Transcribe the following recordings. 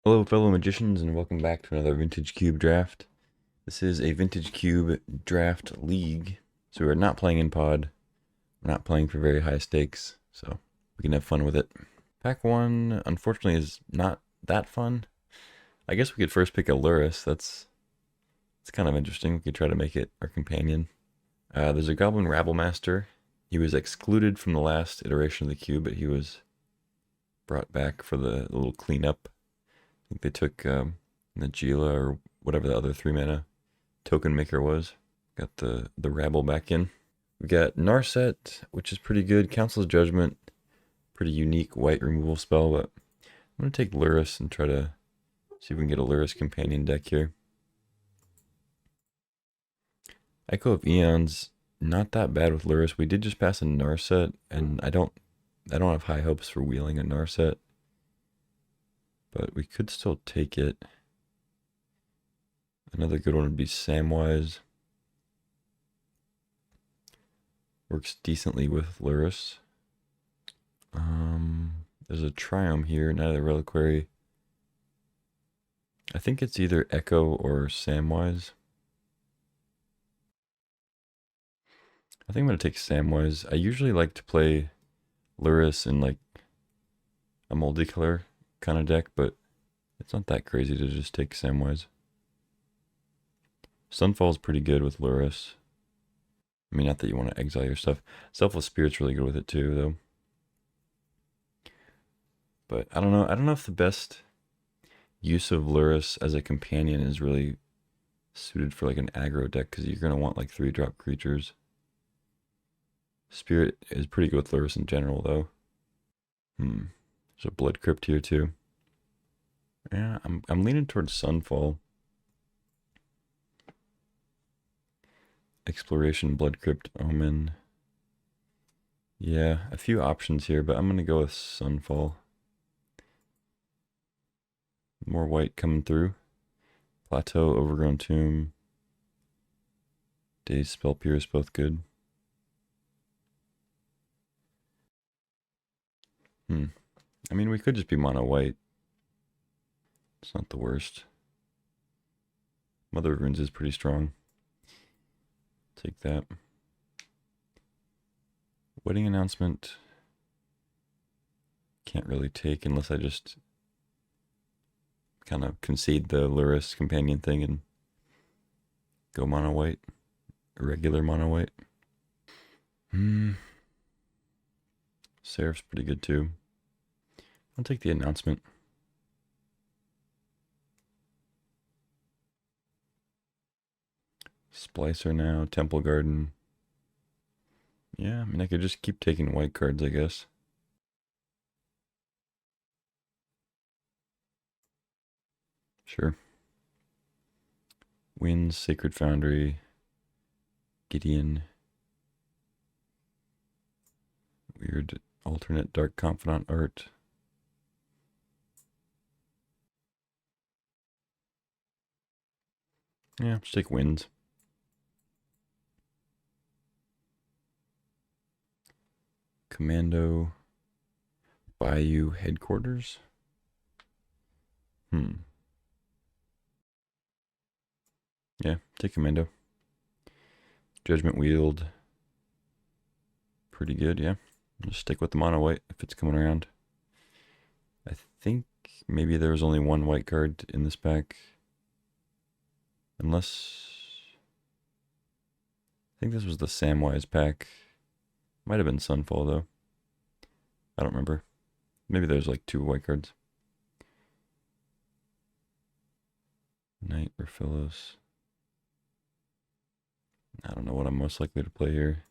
Hello fellow magicians and welcome back to another Vintage Cube Draft. This is a Vintage Cube Draft League, so we're not playing in pod, we're not playing for very high stakes, so we can have fun with it. Pack 1, unfortunately, is not that fun. I guess we could first pick a Lurrus, that's kind of interesting. We could try to make it our companion. There's a Goblin Rabblemaster. He was excluded from the last iteration of the cube, but he was brought back for the little cleanup. I think they took Najila or whatever the other 3-mana token maker was. Got the Rabble back in. We got Narset, which is pretty good. Council's Judgment, pretty unique white removal spell, but I'm going to take Lurrus and try to see if we can get a Lurrus companion deck here. Echo of Eons, not that bad with Lurrus. We did just pass a Narset, and I don't have high hopes for wheeling a Narset, but we could still take it. Another good one would be Samwise. Works decently with Lurrus. There's a Triumph here, Knight of the Reliquary. I think it's either Echo or Samwise. I think I'm going to take Samwise. I usually like to play Lurrus in like a multicolor kind of deck, but it's not that crazy to just take Samwise. Sunfall's pretty good with Lurrus. I mean, not that you want to exile your stuff. Selfless Spirit's really good with it too, though. But I don't know. I don't know if the best use of Lurrus as a companion is really suited for like an aggro deck, because you're going to want like 3-drop creatures. Spirit is pretty good with Lurrus in general, though. There's a Blood Crypt here too. Yeah, I'm leaning towards Sunfall. Exploration, Blood Crypt, Omen. Yeah, a few options here, but I'm going to go with Sunfall. More white coming through. Plateau, Overgrown Tomb. Dazed Spell Pierce, both good. I mean, we could just be mono white. It's not the worst. Mother of Runes is pretty strong. Take that. Wedding Announcement. Can't really take unless I just kind of concede the Lurrus companion thing and go mono white. Regular mono white. Seraph's pretty good too. I'll take the Announcement. Splicer now, Temple Garden. Yeah, I mean, I could just keep taking white cards, I guess. Sure. Winds, Sacred Foundry, Gideon. Weird alternate Dark Confidant art. Yeah, just take Winds. Commando, Bayou Headquarters. Yeah, take Commando. Judgment Wield. Pretty good, yeah. Just stick with the mono white if it's coming around. I think maybe there was only one white card in this pack. Unless... I think this was the Samwise pack. Might have been Sunfall, though. I don't remember. Maybe there's like 2 white cards. Knight Raphilos. I don't know what I'm most likely to play here.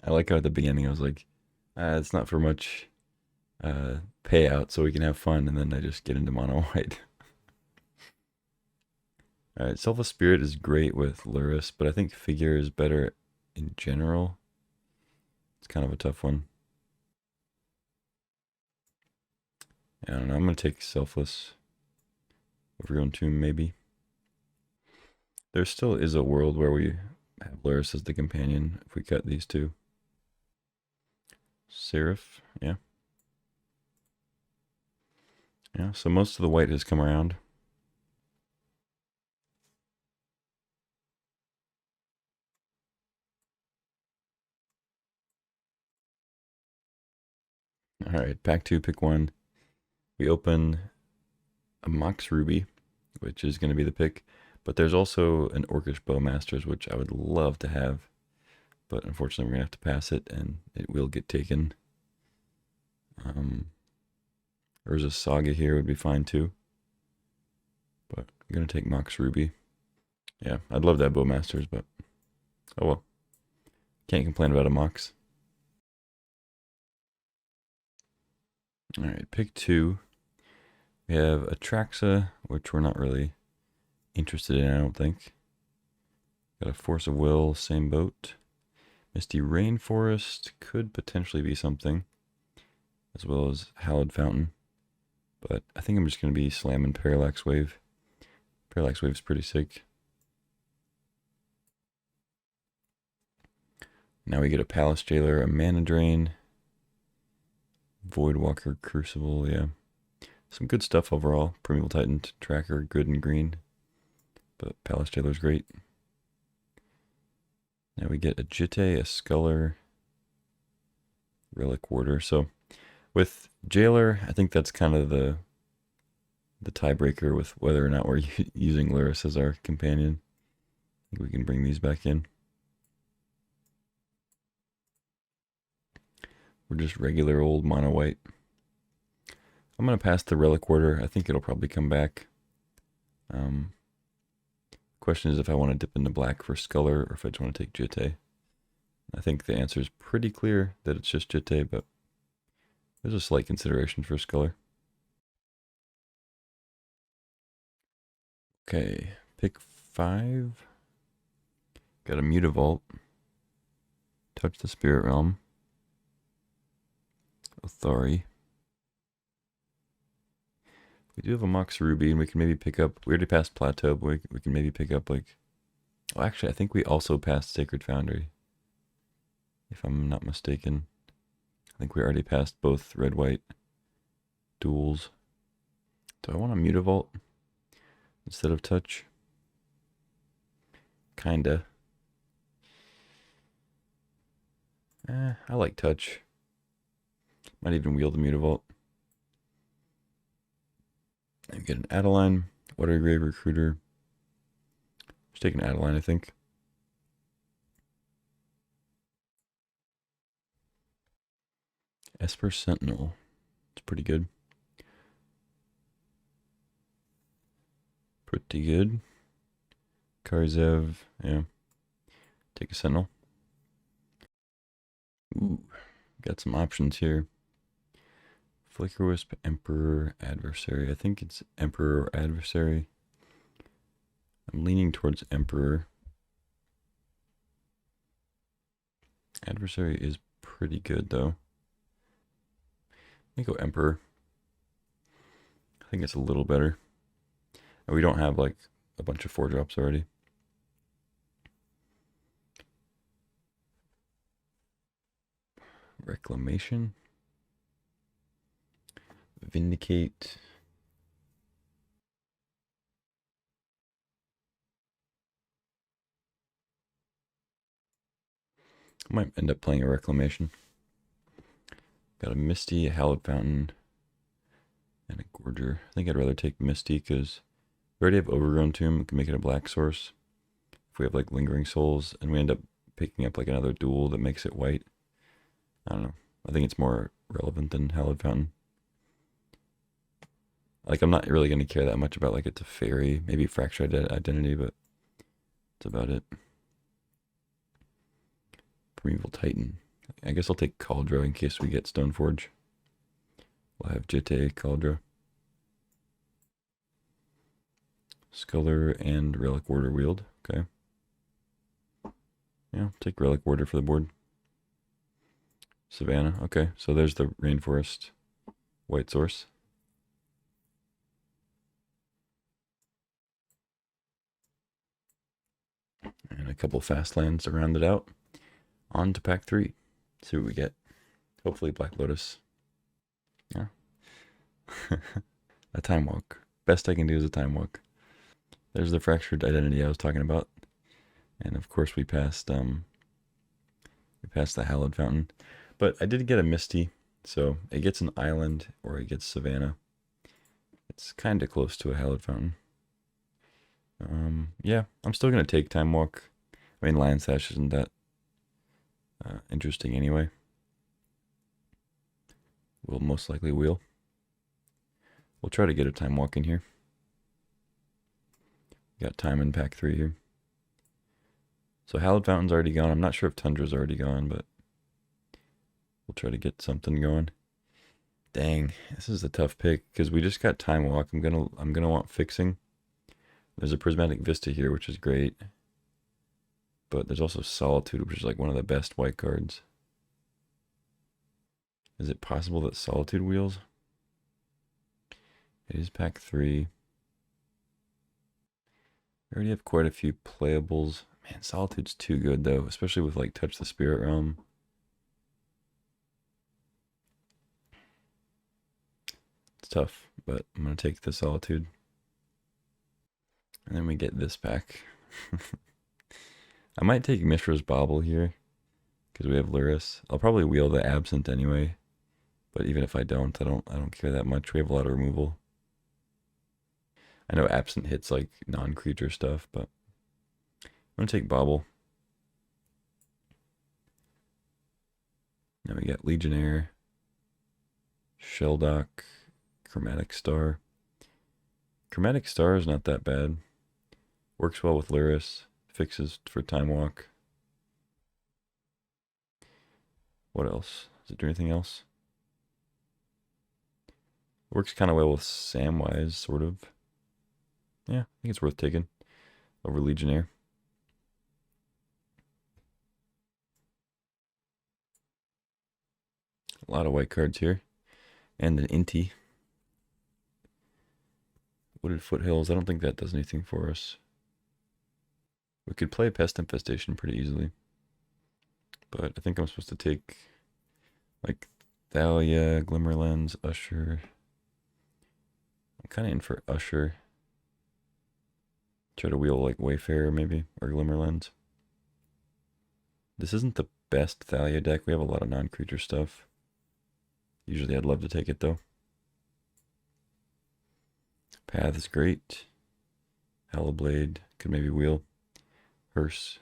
I like how at the beginning I was like, it's not for much payout, so we can have fun, and then I just get into mono white. Alright, Selfless Spirit is great with Lurrus, but I think Figure is better in general. It's kind of a tough one. I don't know, I'm going to take Selfless. Overgrown Tomb, maybe. There still is a world where we have Lurrus as the companion if we cut these two. Seraph, yeah. Yeah, so most of the white has come around. All right, pack 2, pick 1. We open a Mox Ruby, which is going to be the pick. But there's also an Orcish Bowmasters, which I would love to have. But unfortunately, we're going to have to pass it, and it will get taken. There's a Saga here, would be fine too. But I'm going to take Mox Ruby. Yeah, I'd love that Bowmasters, but oh well. Can't complain about a Mox. Alright, pick 2. We have Atraxa, which we're not really interested in, I don't think. Got a Force of Will, same boat. Misty Rainforest could potentially be something, as well as Hallowed Fountain. But I think I'm just going to be slamming Parallax Wave. Parallax Wave's pretty sick. Now we get a Palace Jailer, a Mana Drain, Voidwalker, Crucible, yeah. Some good stuff overall. Primeval Titan, Tracker, good and green. But Palace Jailer's great. Now we get a Jitte, a Sculler, Relic Warder. So with Jailer, I think that's kind of the tiebreaker with whether or not we're using Lurrus as our companion. I think we can bring these back in. We're just regular old mono white. I'm going to pass the Relic Warder. I think it'll probably come back. Question is if I want to dip into black for Sculler or if I just want to take Jitte. I think the answer is pretty clear that it's just Jitte, but there's a slight consideration for Sculler. Okay, pick 5. Got a Mutavault. Touch the Spirit Realm. Othari. We do have a Mox Ruby, and we can maybe pick up... We already passed Plateau, but we can maybe pick up, like... Oh, actually, I think we also passed Sacred Foundry. If I'm not mistaken. I think we already passed both red-white duels. Do I want a Mutavault instead of Touch? Kinda. I like Touch. Might even wield the Mutavault. I get an Adeline, Watergrave Recruiter. Just take an Adeline, I think. Esper Sentinel. It's pretty good. Pretty good. Karzev, yeah. Take a Sentinel. Ooh, got some options here. Flicker Wisp, Emperor, Adversary. I think it's Emperor or Adversary. I'm leaning towards Emperor. Adversary is pretty good, though. Let me go Emperor. I think it's a little better. And we don't have, like, a bunch of 4-drops already. Reclamation. Vindicate. I might end up playing a Reclamation. Got a Misty, a Hallowed Fountain, and a Gorger. I think I'd rather take Misty because we already have Overgrown Tomb. We can make it a black source. If we have like Lingering Souls and we end up picking up like another duel that makes it white. I don't know. I think it's more relevant than Hallowed Fountain. Like, I'm not really going to care that much about like it's a fairy, maybe Fractured Identity, but that's about it. Primeval Titan. I guess I'll take Cauldra in case we get Stoneforge. We'll have Jitte, Cauldra, Sculler, and Relic Warder wield. Okay. Yeah, take Relic Warder for the board. Savannah. Okay, so there's the Rainforest white source. And a couple fast lands to round it out. On to pack 3. See what we get. Hopefully Black Lotus. Yeah. A time walk. Best I can do is a time walk. There's the fractured identity I was talking about. And of course we passed the hallowed fountain. But I did get a Misty, so it gets an island or it gets Savannah. It's kind of close to a hallowed fountain. Yeah, I'm still gonna take time walk. I mean, Lion Sash isn't that interesting anyway. We'll most likely wheel. We'll try to get a time walk in here. Got time in pack 3 here. So Hallowed Fountain's already gone. I'm not sure if Tundra's already gone, but we'll try to get something going. Dang, this is a tough pick because we just got Time Walk. I'm gonna want fixing. There's a Prismatic Vista here, which is great. But there's also Solitude, which is like one of the best white cards. Is it possible that Solitude wheels? It is pack 3. We already have quite a few playables. Man, Solitude's too good though, especially with like Touch the Spirit Realm. It's tough, but I'm gonna take the Solitude. And then we get this pack. I might take Mishra's Bauble here, because we have Luris. I'll probably wheel the Absent anyway. But even if I don't care that much. We have a lot of removal. I know Absent hits like non-creature stuff, but I'm gonna take Bauble. Now we got Legionnaire, Shelldock, Chromatic Star. Chromatic Star is not that bad. Works well with Luris. Fixes for Time Walk. What else? Does it do anything else? Works kind of well with Samwise, sort of. Yeah, I think it's worth taking over Legionnaire. A lot of white cards here. And an Inti. Wooded Foothills. I don't think that does anything for us. We could play Pest Infestation pretty easily. But I think I'm supposed to take like Thalia, Glimmerlens, Usher. I'm kind of in for Usher. Try to wheel like Wayfarer maybe, or Glimmerlens. This isn't the best Thalia deck. We have a lot of non-creature stuff. Usually I'd love to take it though. Path is great. Hellblade. Could maybe wheel. Hearse.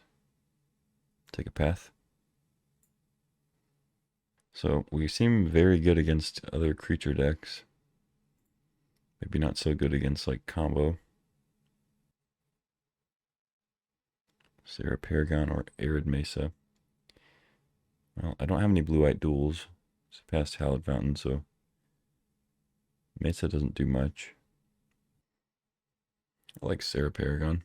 Take a path. So we seem very good against other creature decks. Maybe not so good against like combo. Sarah Paragon or Arid Mesa. Well, I don't have any blue-white duels. It's past Hallowed Fountain, so Mesa doesn't do much. I like Sarah Paragon.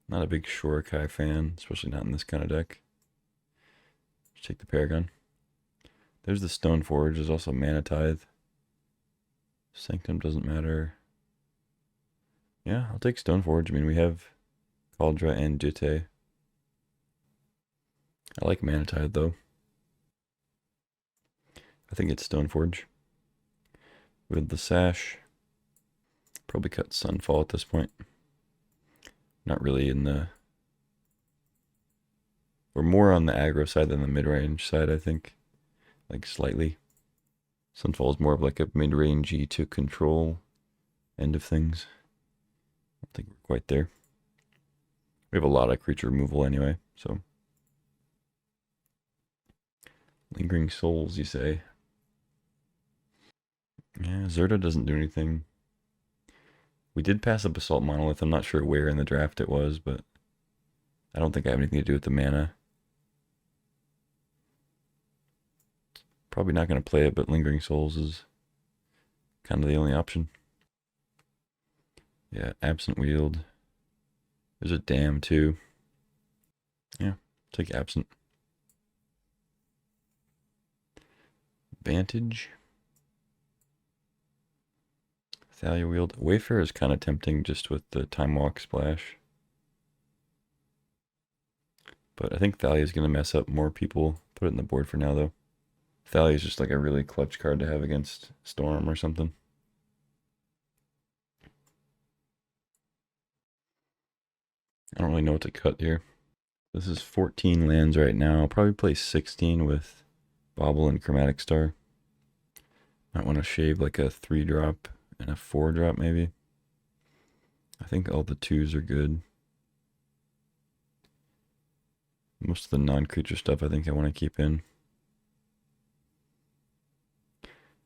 Not a big Shorakai fan, especially not in this kind of deck. Just take the Paragon. There's the Stoneforge. There's also Mana Tithe. Sanctum doesn't matter. Yeah, I'll take Stoneforge. I mean, we have Cauldra and Jitte. I like Mana Tithe, though. I think it's Stoneforge. With the Sash. Probably cut Sunfall at this point. Not really in the... We're more on the aggro side than the mid-range side, I think. Like, slightly. Sunfall is more of like a mid-rangey to control end of things. I don't think we're quite there. We have a lot of creature removal anyway, so... Lingering Souls, you say? Yeah, Zerta doesn't do anything. We did pass a Basalt Monolith. I'm not sure where in the draft it was, but I don't think I have anything to do with the mana. Probably not going to play it, but Lingering Souls is kind of the only option. Yeah, Absent Wield. There's a Dam too. Yeah, take Absent. Vantage. Thalia Wield. Wayfarer is kind of tempting just with the Time Walk splash. But I think Thalia is going to mess up more people. Put it in the board for now, though. Thalia is just like a really clutch card to have against Storm or something. I don't really know what to cut here. This is 14 lands right now. I'll probably play 16 with Bauble and Chromatic Star. Might want to shave like a 3-drop and a 4-drop maybe. I think all the 2s are good. Most of the non-creature stuff I think I want to keep in.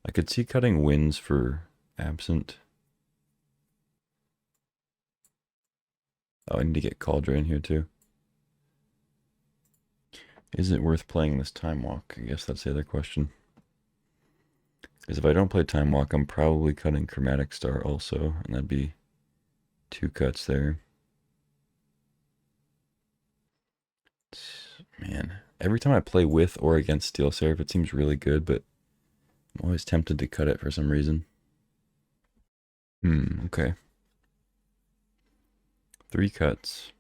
I could see cutting Winds for Absent. Oh, I need to get Cauldron in here too. Is it worth playing this Time Walk? I guess that's the other question. Because if I don't play Time Walk, I'm probably cutting Chromatic Star also, and that'd be 2 cuts there. Man, every time I play with or against Steel Seraph, it seems really good, but I'm always tempted to cut it for some reason. Okay. 3 cuts.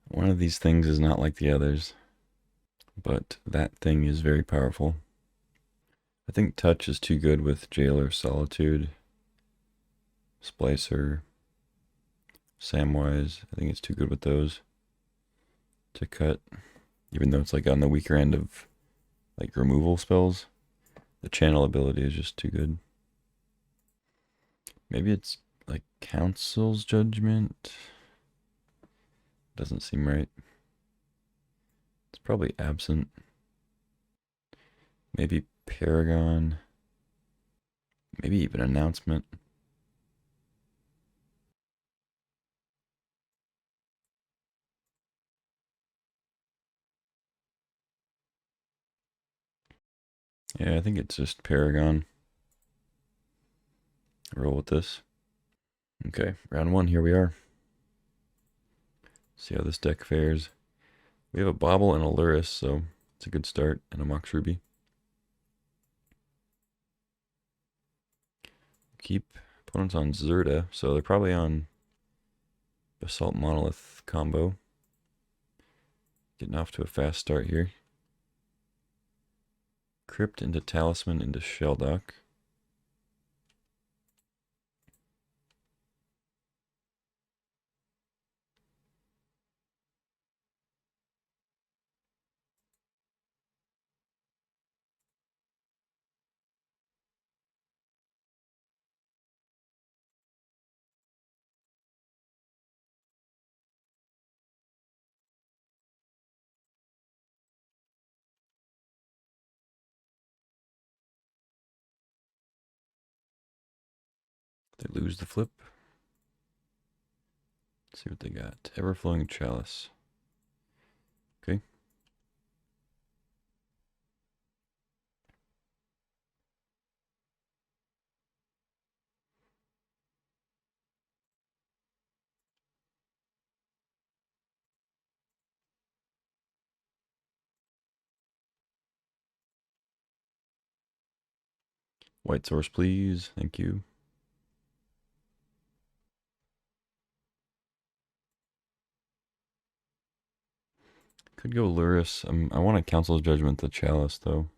One of these things is not like the others, but that thing is very powerful. I think Touch is too good with Jailer, Solitude, Splicer, Samwise. I think it's too good with those to cut, even though it's like on the weaker end of like removal spells. The channel ability is just too good. Maybe it's like Council's Judgment. Doesn't seem right. It's probably Absent. Maybe Paragon. Maybe even Announcement. Yeah, I think it's just Paragon. Roll with this. Okay, round 1, here we are. See how this deck fares. We have a Bauble and a Luris, so it's a good start, and a Mox Ruby. Keep opponents on Zerda, so they're probably on Basalt Monolith combo. Getting off to a fast start here. Crypt into Talisman into Shelldock. They lose the flip. Let's see what they got. Everflowing Chalice. Okay. White source, please. Thank you. Could go Luris. I want to Council's Judgment the Chalice, though.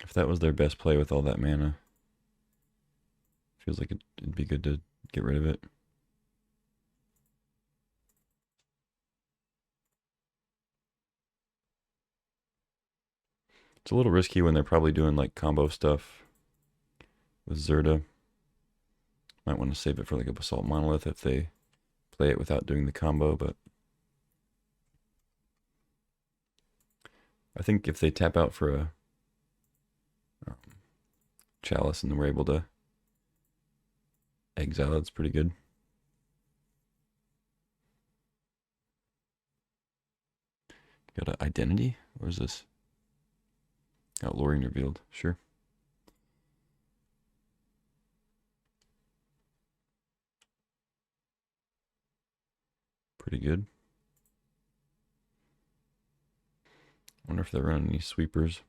If that was their best play with all that mana, feels like it'd be good to get rid of it. It's a little risky when they're probably doing like combo stuff with Zerda. Might want to save it for like a Basalt Monolith if they play it without doing the combo, but I think if they tap out for a Chalice and we're able to exile, it's pretty good. Got an Identity? What is this? Outlawing revealed. Sure. Pretty good. Wonder if they're running any sweepers.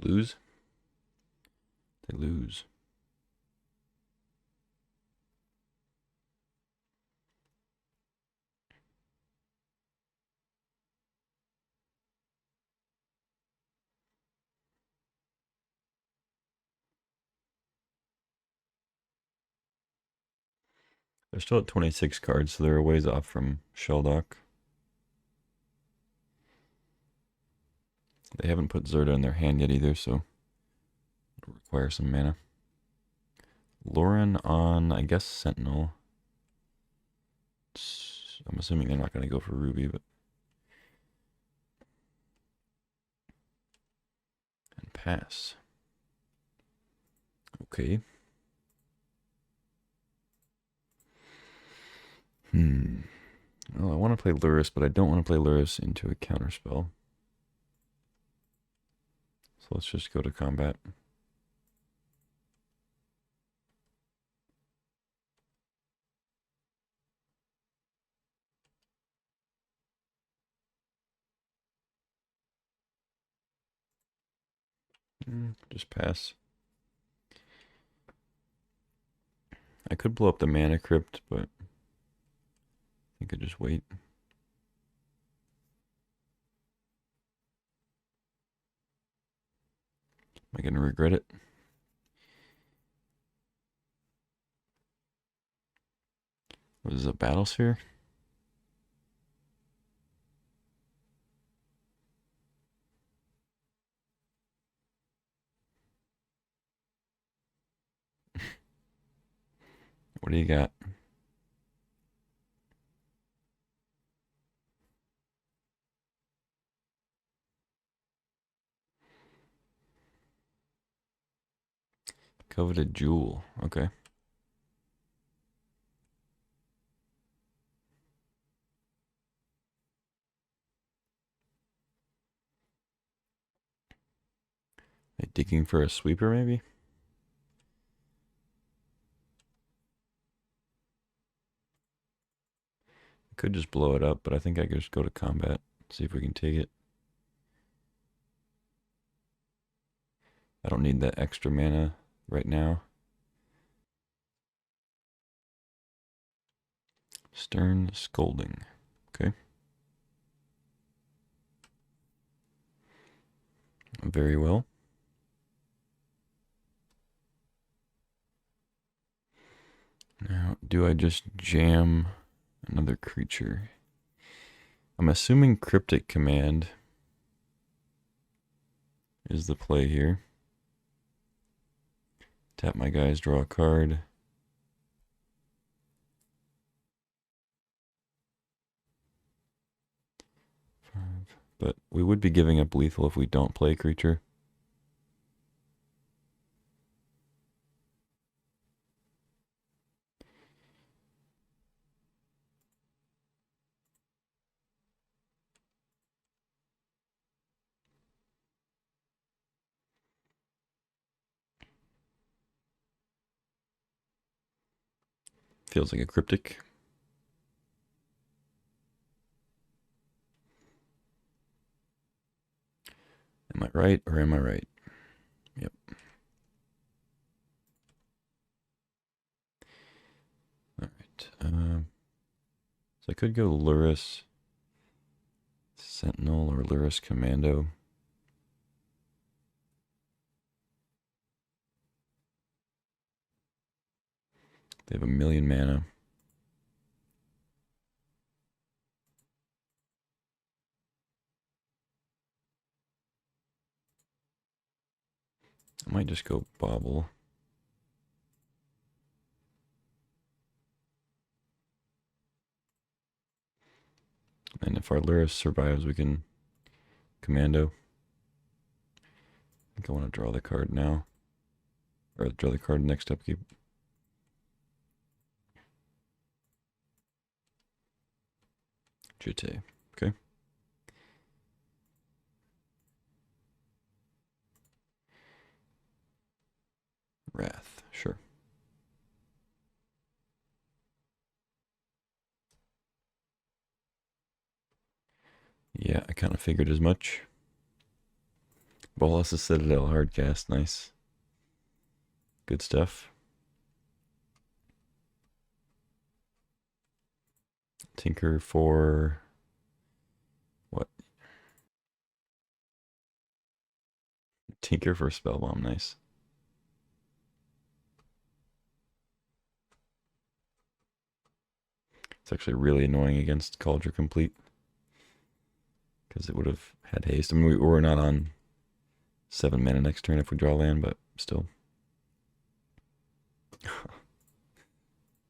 Lose? They lose. They're still at 26 cards, so they're a ways off from Shelldock. They haven't put Zerda in their hand yet either, so it'll require some mana. Lauren on, I guess, Sentinel. I'm assuming they're not going to go for Ruby, but... And pass. Okay. Well, I want to play Lurrus, but I don't want to play Lurrus into a counterspell. So let's just go to combat. Just pass. I could blow up the mana crypt, but I could just wait. Am I going to regret it? What is this, a battle sphere? What do you got? Coveted jewel. Okay. Digging for a sweeper, maybe? Could just blow it up, but I think I could just go to combat. See if we can take it. I don't need that extra mana right now. Stern Scolding. Okay. Very well. Now, do I just jam another creature? I'm assuming Cryptic Command is the play here. Tap my guys, draw a card. But we would be giving up lethal if we don't play creature. Feels like a cryptic. Am I right or am I right? Yep. Alright. So I could go Lurrus Sentinel or Lurrus Commando. They have 1,000,000 mana. I might just go Bobble. And if our Lurrus survives, we can Commando. I think I want to draw the card now. Or draw the card next upkeep. Jite. Okay. Wrath. Sure. Yeah, I kind of figured as much. Bolas' Citadel hardcast, nice. Good stuff. Tinker for what? Tinker for Spellbomb, nice. It's actually really annoying against Cauldron Complete because it would have had haste. I mean, we're not on 7 mana next turn if we draw land, but still.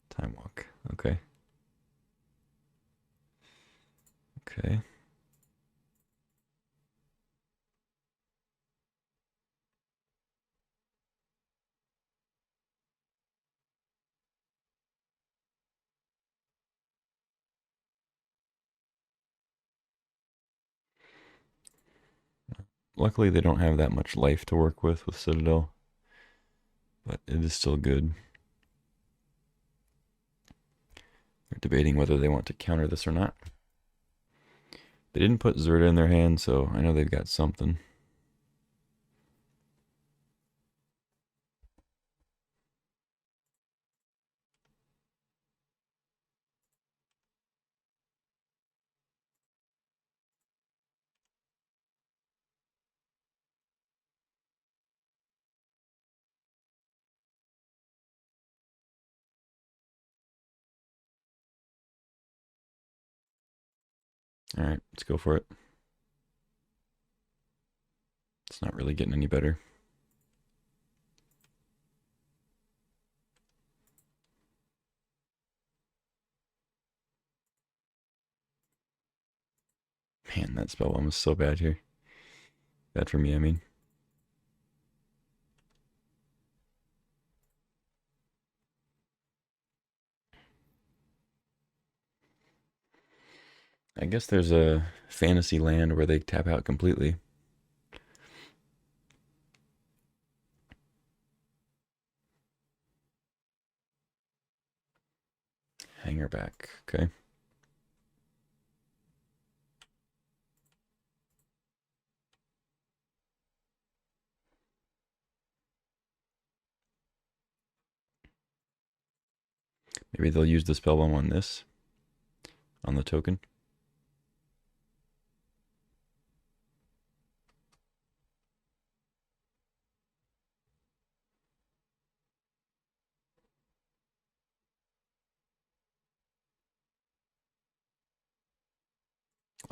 Time Walk. Okay. Okay. Luckily, they don't have that much life to work with Citadel, but it is still good. They're debating whether they want to counter this or not. They didn't put Zerda in their hand, so I know they've got something. All right, let's go for it. It's not really getting any better. Man, that Spellbomb is so bad here. Bad for me, I mean. I guess there's a fantasy land where they tap out completely. Hanger back, okay. Maybe they'll use the Spellbomb on this, on the token.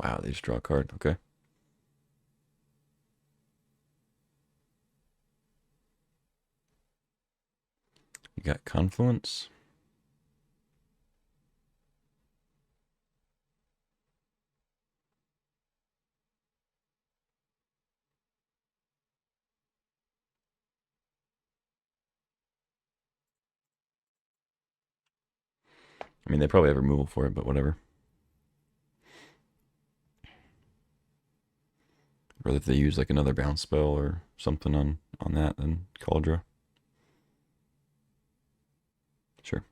Wow, they just draw a card, okay. You got Confluence. I mean, they probably have removal for it, but whatever. Rather if they use like another bounce spell or something on that than Cauldron. Sure.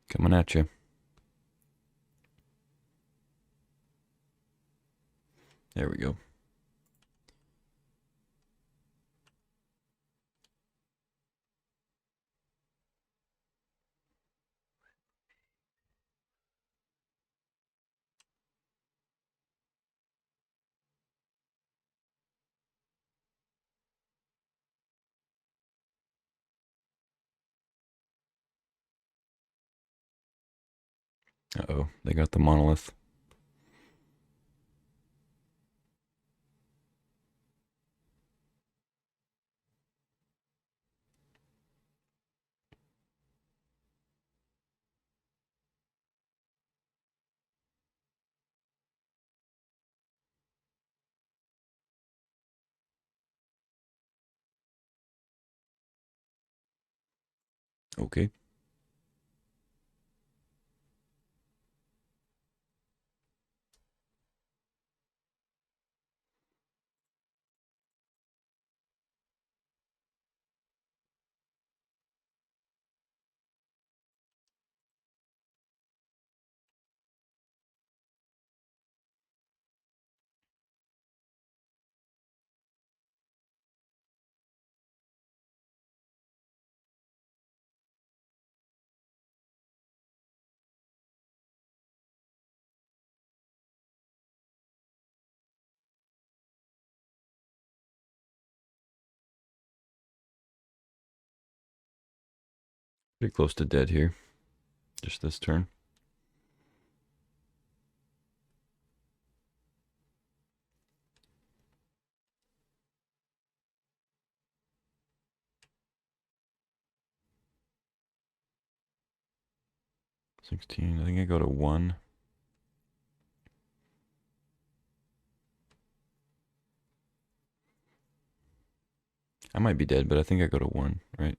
Coming at you. There we go. Uh-oh, they got the monolith. Okay. Pretty close to dead here. Just this turn. I think I go to 1. I might be dead, but I think I go to 1, right?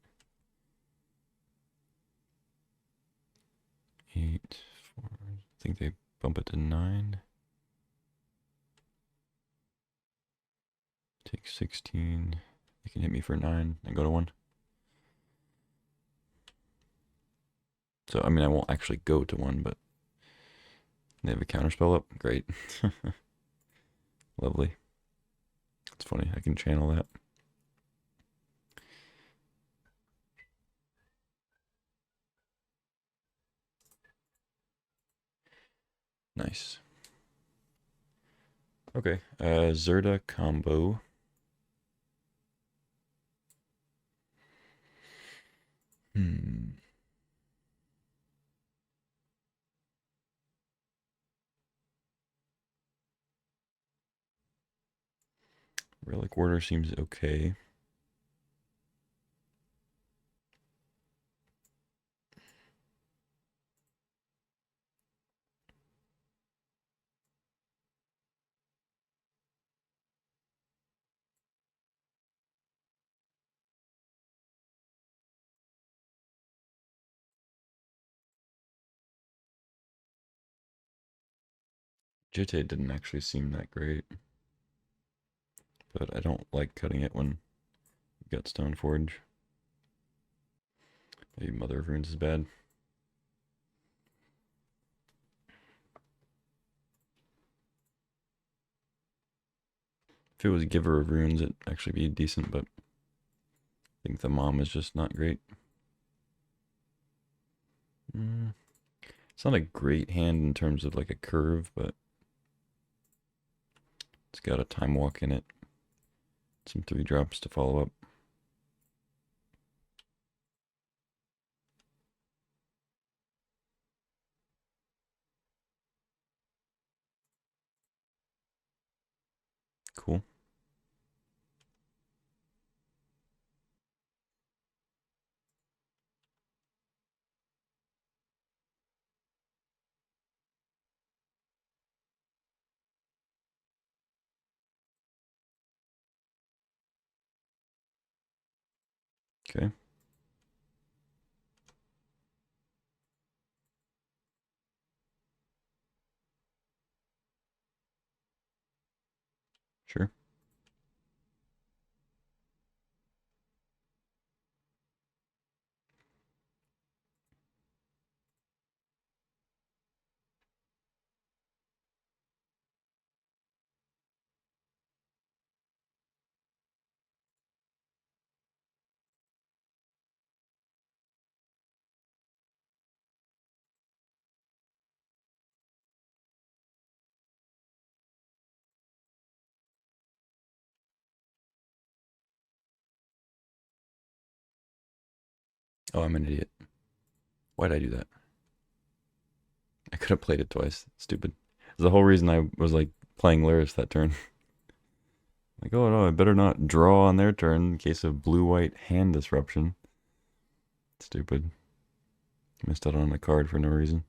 8, 4. I think they bump it to 9. Take 16. They can hit me for 9 and go to 1. So, I mean, I won't actually go to 1, but they have a counterspell up. Great. Lovely. It's funny. I can channel that. Nice. Okay. Zerda combo. Relic order seems okay. Jitte didn't actually seem that great, but I don't like cutting it when you got Stoneforge. Maybe Mother of Runes is bad. If it was Giver of Runes, it'd actually be decent, but I think the mom is just not great. It's not a great hand in terms of like a curve, but it's got a time walk in it. Some 3-drops to follow up. Cool. Okay. Sure. Oh, I'm an idiot. Why'd I do that? I could have played it twice. Stupid. The whole reason I was like playing Lyris that turn. Like, oh no, I better not draw on their turn in case of blue-white hand disruption. Stupid. Missed out on a card for no reason.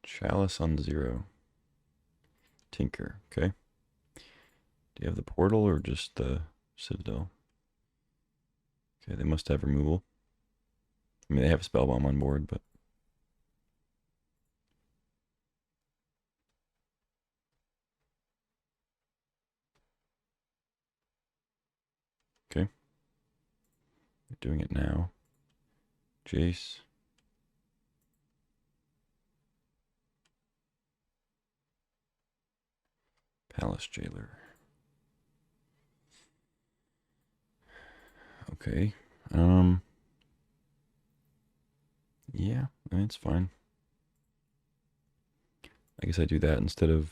Chalice on 0. Tinker, okay. Do you have the portal or just the Citadel? Okay, they must have removal. I mean, they have Spellbomb on board, but... Okay. They're doing it now. Jace. Palace Jailer. Okay. Yeah, I mean, it's fine. I guess I do that instead of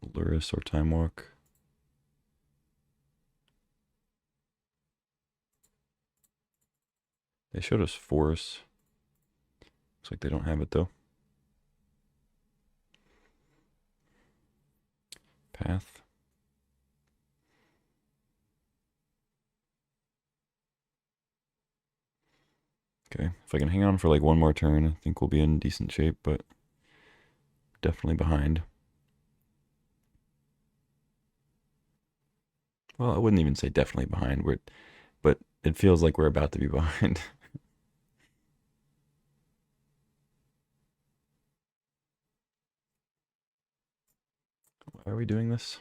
Luris or Time Walk. They showed us Force. Looks like they don't have it though. Path. Okay, if I can hang on for like one more turn, I think we'll be in decent shape, but definitely behind. Well, I wouldn't even say definitely behind, but it feels like we're about to be behind. Why are we doing this?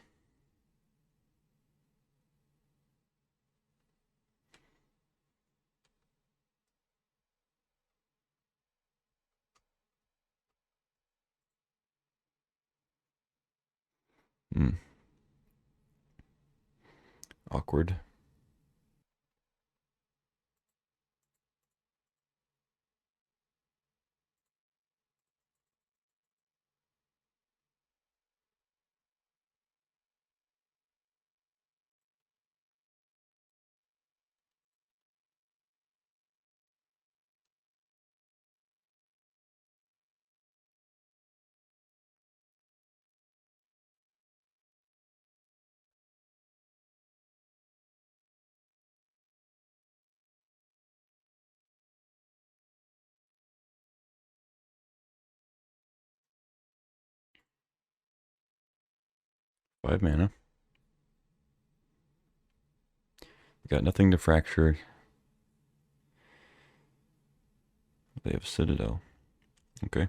Hmm. Awkward. Five mana. We got nothing to fracture. They have Citadel. Okay.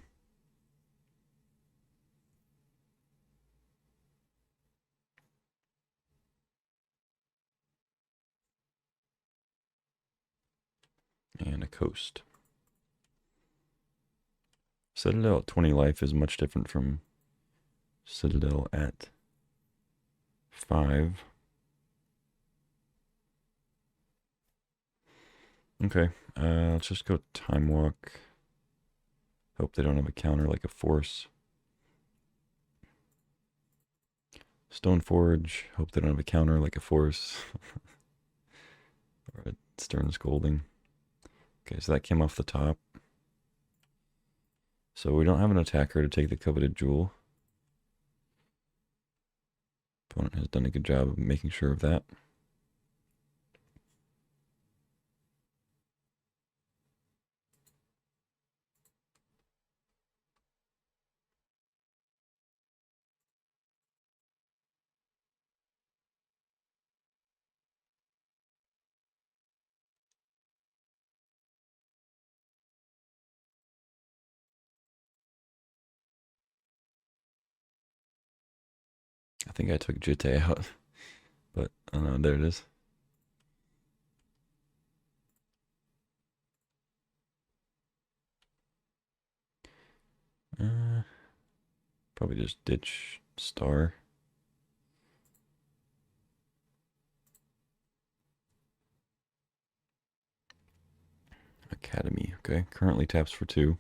And a Coast. Citadel at 20 life is much different from Citadel at 5. Okay, let's just go Time Walk. Hope they don't have a counter like a Force. Stoneforge. Hope they don't have a counter like a Force. Or a Stern Scolding. Okay, so that came off the top. So we don't have an attacker to take the coveted jewel. Opponent has done a good job of making sure of that. I think I took Jitte out, but I don't know, there it is. Probably just ditch Star. Academy, okay. Currently taps for 2.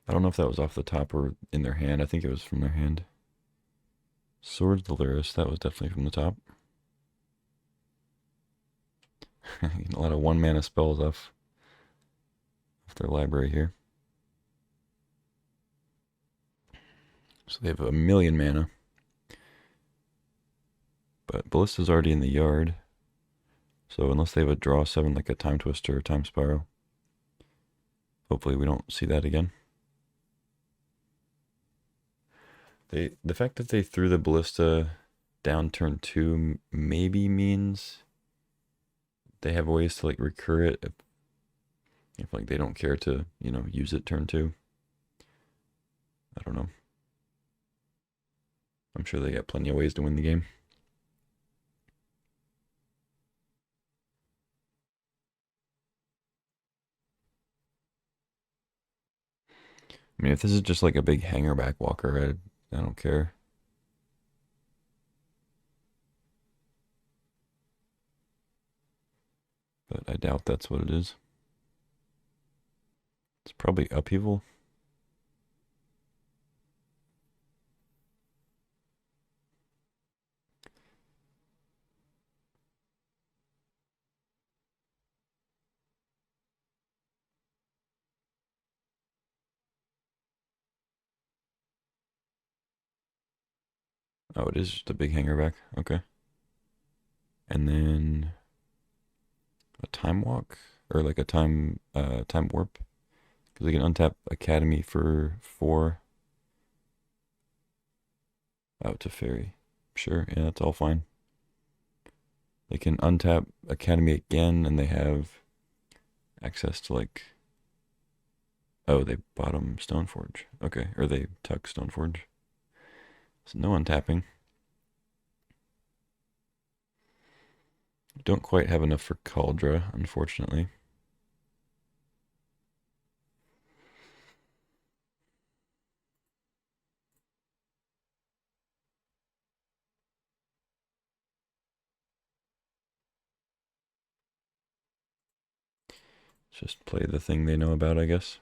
I don't know if that was off the top or in their hand. I think it was from their hand. Swords Delirious, that was definitely from the top. Getting a lot of 1 mana spells off their library here. So they have 1,000,000 mana. But Ballista's already in the yard. So unless they have a draw 7 like a Time Twister or Time Spiral, hopefully we don't see that again. The fact that they threw the Ballista down turn 2 maybe means they have ways to like recur it if like they don't care to, use it turn 2. I don't know. I'm sure they got plenty of ways to win the game. I mean, if this is just like a big hanger back walker, I don't care. But I doubt that's what it is. It's probably upheaval. Oh, it is just a big hanger back. Okay. And then a time walk or like a time warp because they can untap Academy for 4 out to Fairy. Sure, yeah, that's all fine. They can untap Academy again, and they have access to like. Oh, they bottom Stoneforge. Okay, or they tuck Stoneforge. So no untapping. Don't quite have enough for Cauldra, unfortunately. Just play the thing they know about, I guess.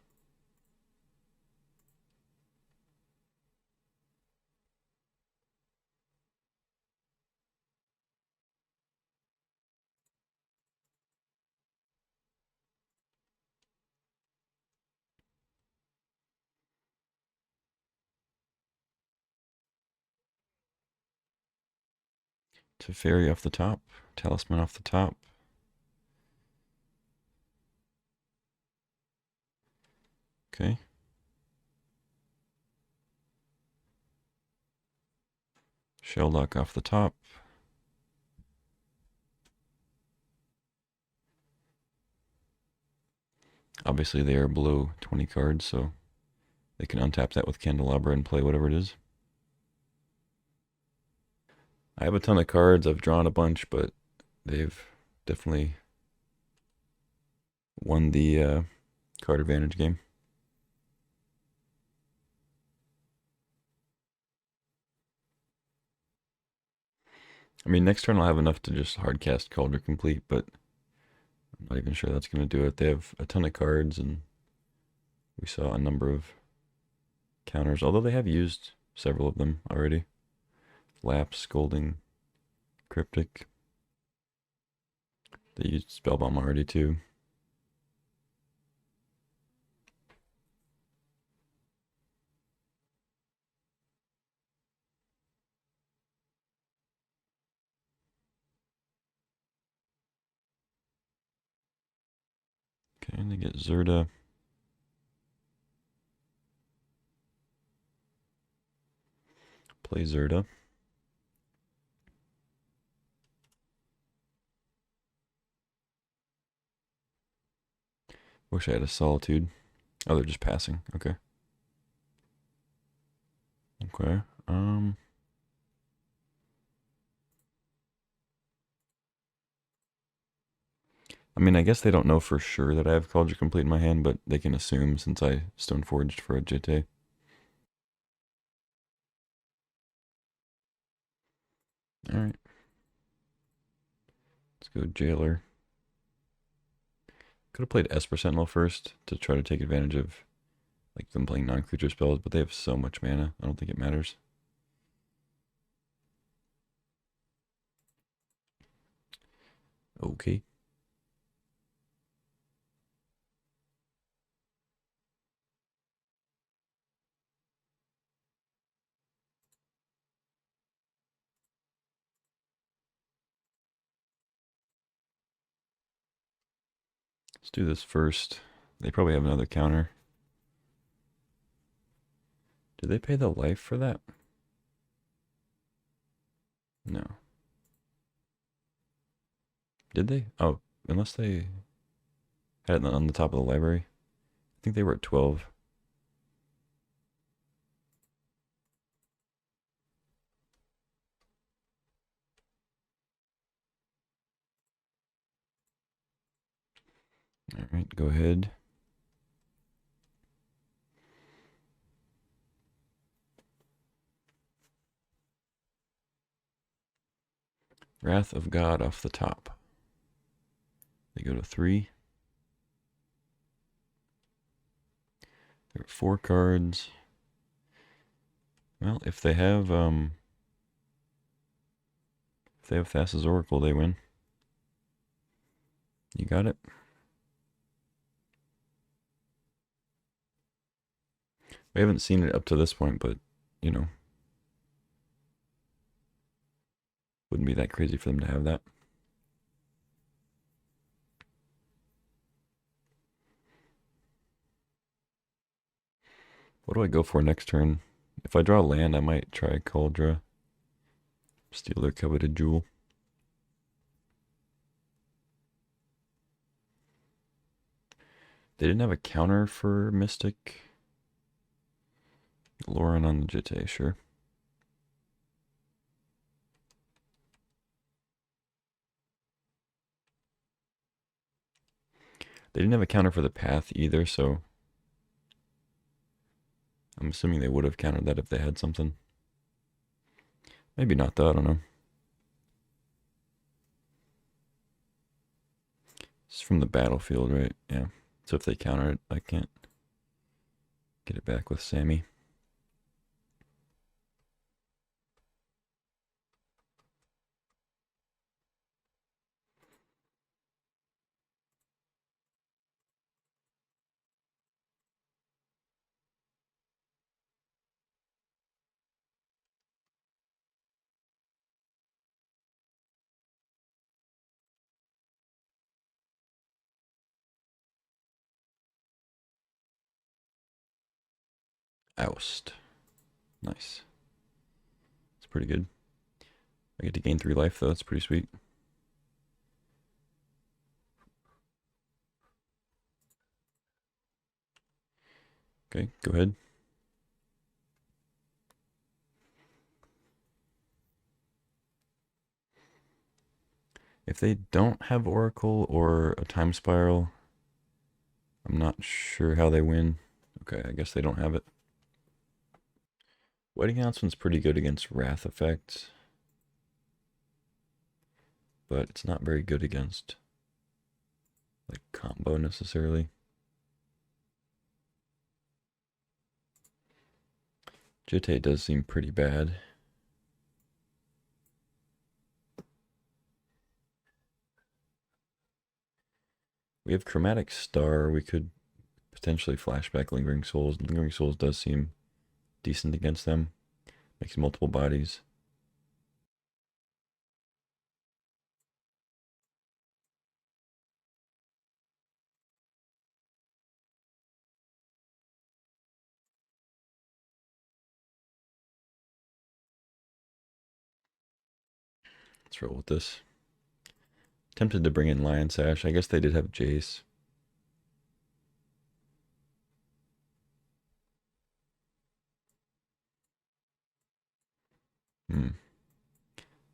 To Fairy off the top, Talisman off the top. Okay. Shelldock off the top. Obviously, they are below 20 cards, so they can untap that with Candelabra and play whatever it is. I have a ton of cards. I've drawn a bunch, but they've definitely won the card advantage game. I mean, next turn I'll have enough to just hardcast Cauldron Complete, but I'm not even sure that's going to do it. They have a ton of cards, and we saw a number of counters, although they have used several of them already. Lapse, Scolding, Cryptic. They used Spellbomb already, too. Okay, and they get Zerda. Play Zerda. Wish I had a Solitude. Oh, they're just passing. Okay. Okay. I mean, I guess they don't know for sure that I have Cauldron Complete in my hand, but they can assume since I Stoneforged for a Jitte. Alright. Let's go Jailer. Could have played Esper Sentinel first to try to take advantage of like them playing non-creature spells, but they have so much mana, I don't think it matters. Okay. Let's do this first. They probably have another counter. Did they pay the life for that? No. Did they? Oh, unless they had it on the top of the library. I think they were at 12. Alright, go ahead. Wrath of God off the top. They go to 3. There are 4 cards. Well, if they have Thassa's Oracle, they win. You got it. We haven't seen it up to this point, but you know. Wouldn't be that crazy for them to have that. What do I go for next turn? If I draw land, I might try Cauldra. Steal their coveted jewel. They didn't have a counter for Mystic. Lauren on the Jitte, sure. They didn't have a counter for the path either, so I'm assuming they would have countered that if they had something. Maybe not though, I don't know. It's from the battlefield, right? Yeah. So if they counter it, I can't get it back with Sammy. Oust. Nice. It's pretty good. I get to gain 3 life though, that's pretty sweet. Okay, go ahead. If they don't have Oracle or a Time Spiral, I'm not sure how they win. Okay, I guess they don't have it. Wedding Announcement's pretty good against Wrath effects, but it's not very good against like combo necessarily. Jitte does seem pretty bad. We have Chromatic Star. We could potentially flashback Lingering Souls. Lingering Souls does seem decent against them. Makes multiple bodies. Let's roll with this. Tempted to bring in Lion Sash. I guess they did have Jace.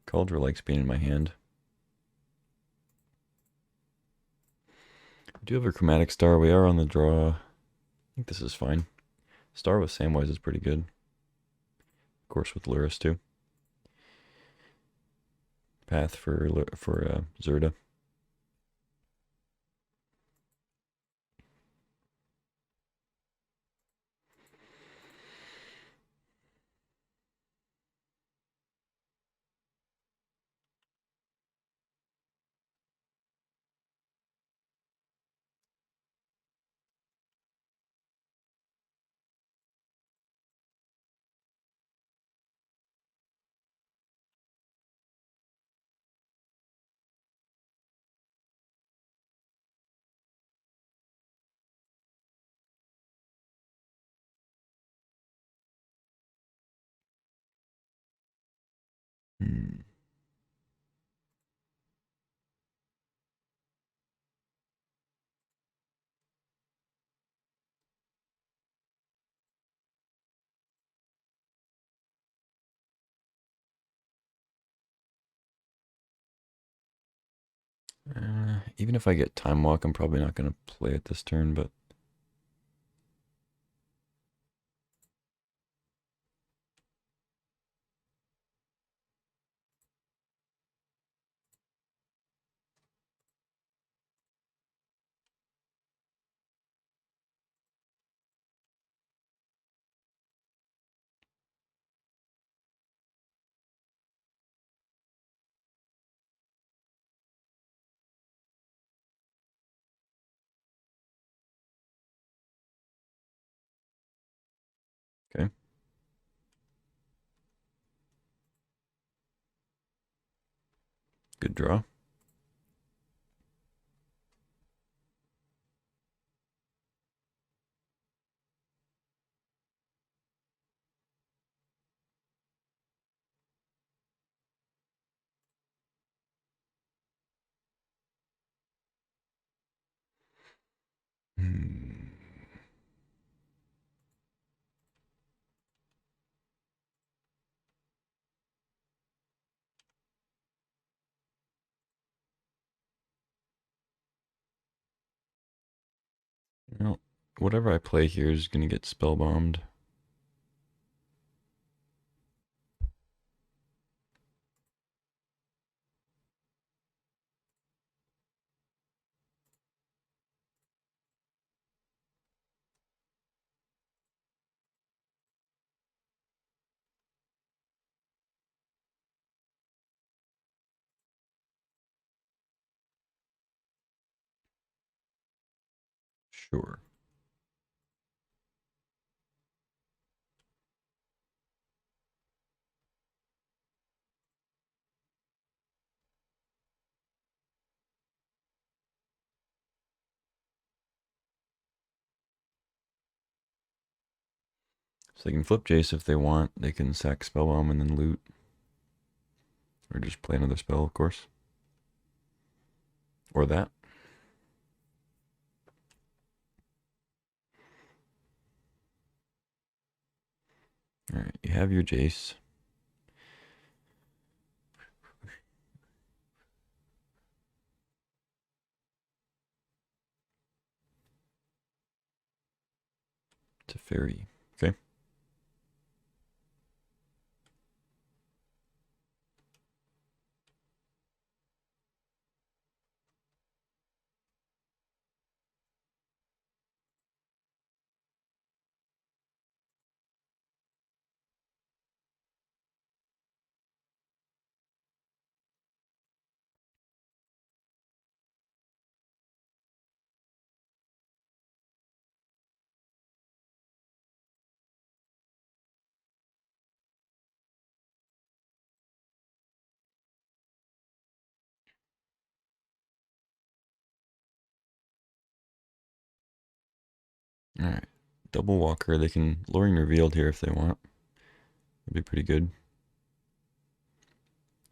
Cauldra likes being in my hand. We do have a Chromatic Star. We are on the draw. I think this is fine. Star with Samwise is pretty good. Of course with Luris too. Path for Zerda. Hmm. Even if I get Time Walk, I'm probably not going to play it this turn, but Good draw. Hmm. Well, whatever I play here is going to get spellbombed. Sure. So they can flip Jace if they want. They can sack spellbomb and then loot. Or just play another spell, of course. Or that. Alright, you have your Jace. It's a fairy. Okay. Alright. Double Walker. They can Luring Revealed here if they want. That'd be pretty good.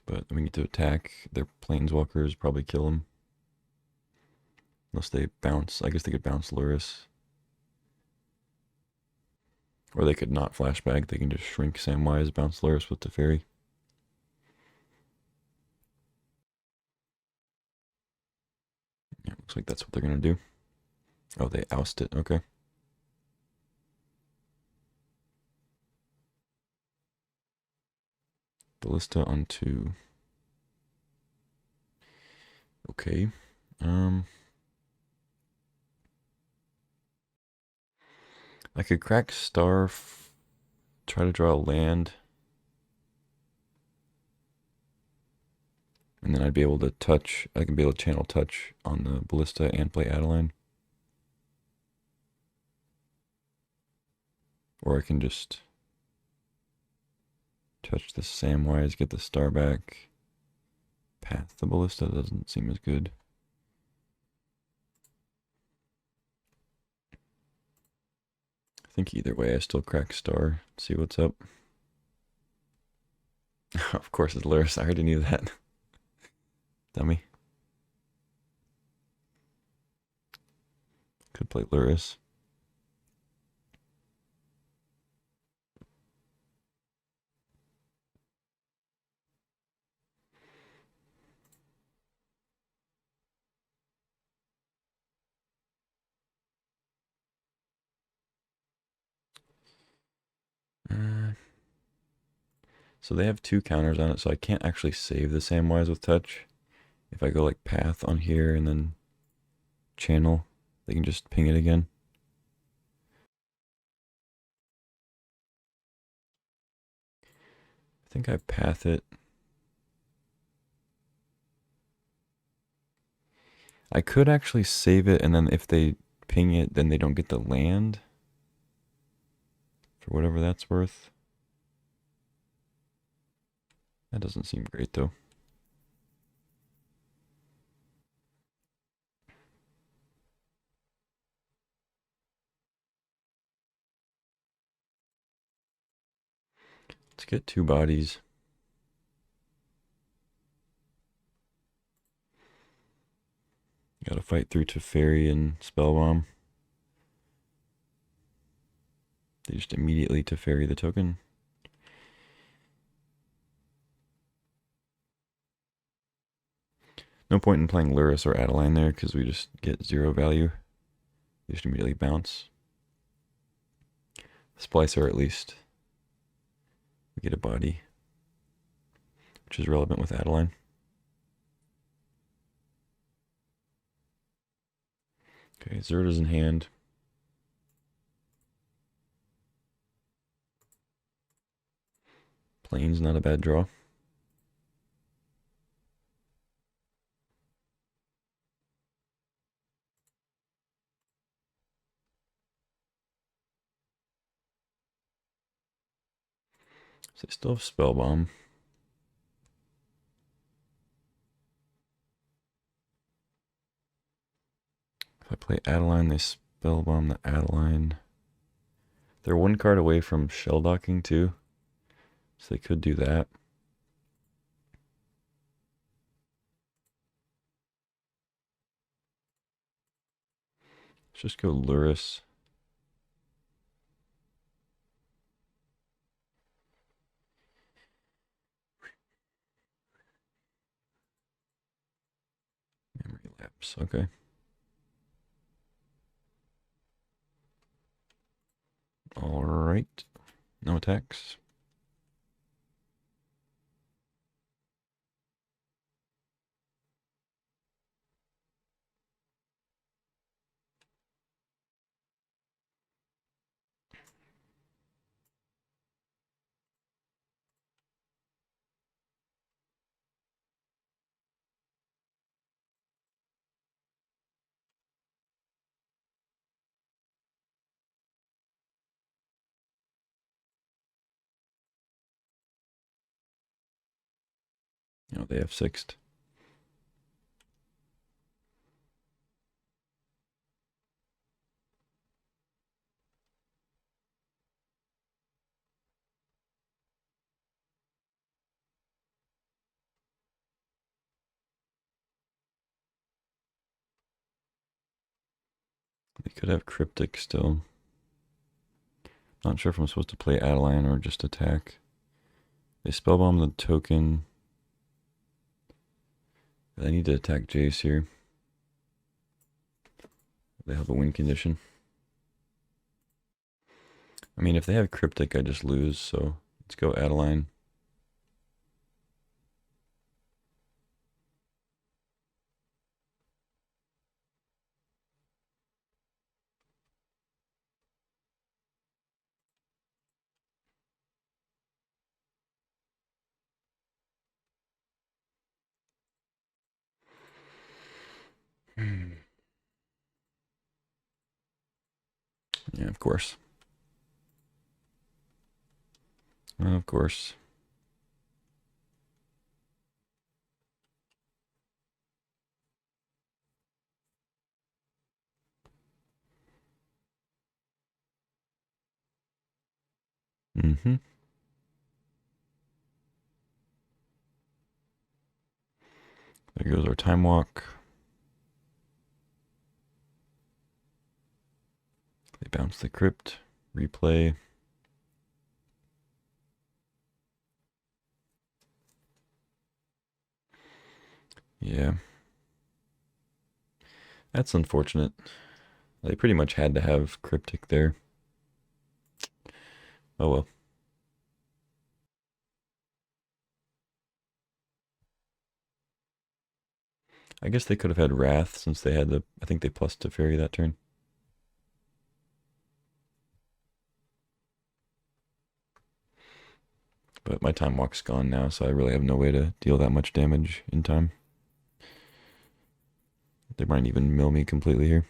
But we need to attack. Their Planeswalkers probably kill them. Unless they bounce. I guess they could bounce Lurrus. Or they could not flashback. They can just shrink Samwise, bounce Lurrus with the fairy. Yeah, looks like that's what they're going to do. Oh, they oust it. Okay. Ballista on 2. Okay. I could crack Star, try to draw a land, and then I'd be able to touch. I can be able to channel touch on the Ballista and play Adeline. Or I can just touch the Samwise, get the Star back. Path the Ballista doesn't seem as good. I think either way I still crack Star, see what's up. Of course it's Lurrus, I already knew that. Dummy. Could play Lurrus. So they have 2 counters on it, so I can't actually save the Samwise with touch. If I go like Path on here and then channel, they can just ping it again. I think I path it. I could actually save it, and then if they ping it, then they don't get the land. For whatever that's worth. That doesn't seem great, though. Let's get 2 bodies. Gotta fight through Teferi and Spellbomb. They just immediately Teferi the token. No point in playing Lurrus or Adeline there because we just get 0 value. They just immediately bounce. Splicer at least. We get a body, which is relevant with Adeline. Okay, Zerda's in hand. Plane's not a bad draw. So they still have Spellbomb. If I play Adeline, they Spellbomb the Adeline. They're 1 card away from shell docking too, so they could do that. Let's just go Lurrus. Memory lapse, okay. All right, no attacks. Oh, they have 6'd. They could have Cryptic still. Not sure if I'm supposed to play Adeline or just attack. They Spellbomb the token. I need to attack Jace here. They have a win condition. I mean, if they have Cryptic, I just lose, so let's go Adeline. Yeah, of course. Of course. Mm-hmm. There goes our time walk. They bounce the crypt. Replay. Yeah. That's unfortunate. They pretty much had to have Cryptic there. Oh well. I guess they could have had Wrath since they had the, I think they plus Teferi that turn. But my time walk's gone now, so I really have no way to deal that much damage in time. They might even mill me completely here.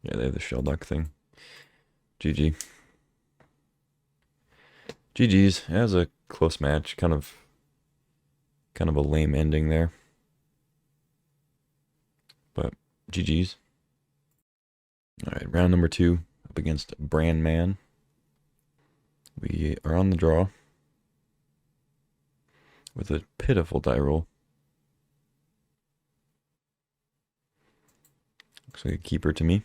Yeah, they have the shell duck thing. GG. GG's. That was a close match. Kind of a lame ending there. GG's. All right, round number 2 up against Brand Man. We are on the draw with a pitiful die roll. Looks like a keeper to me.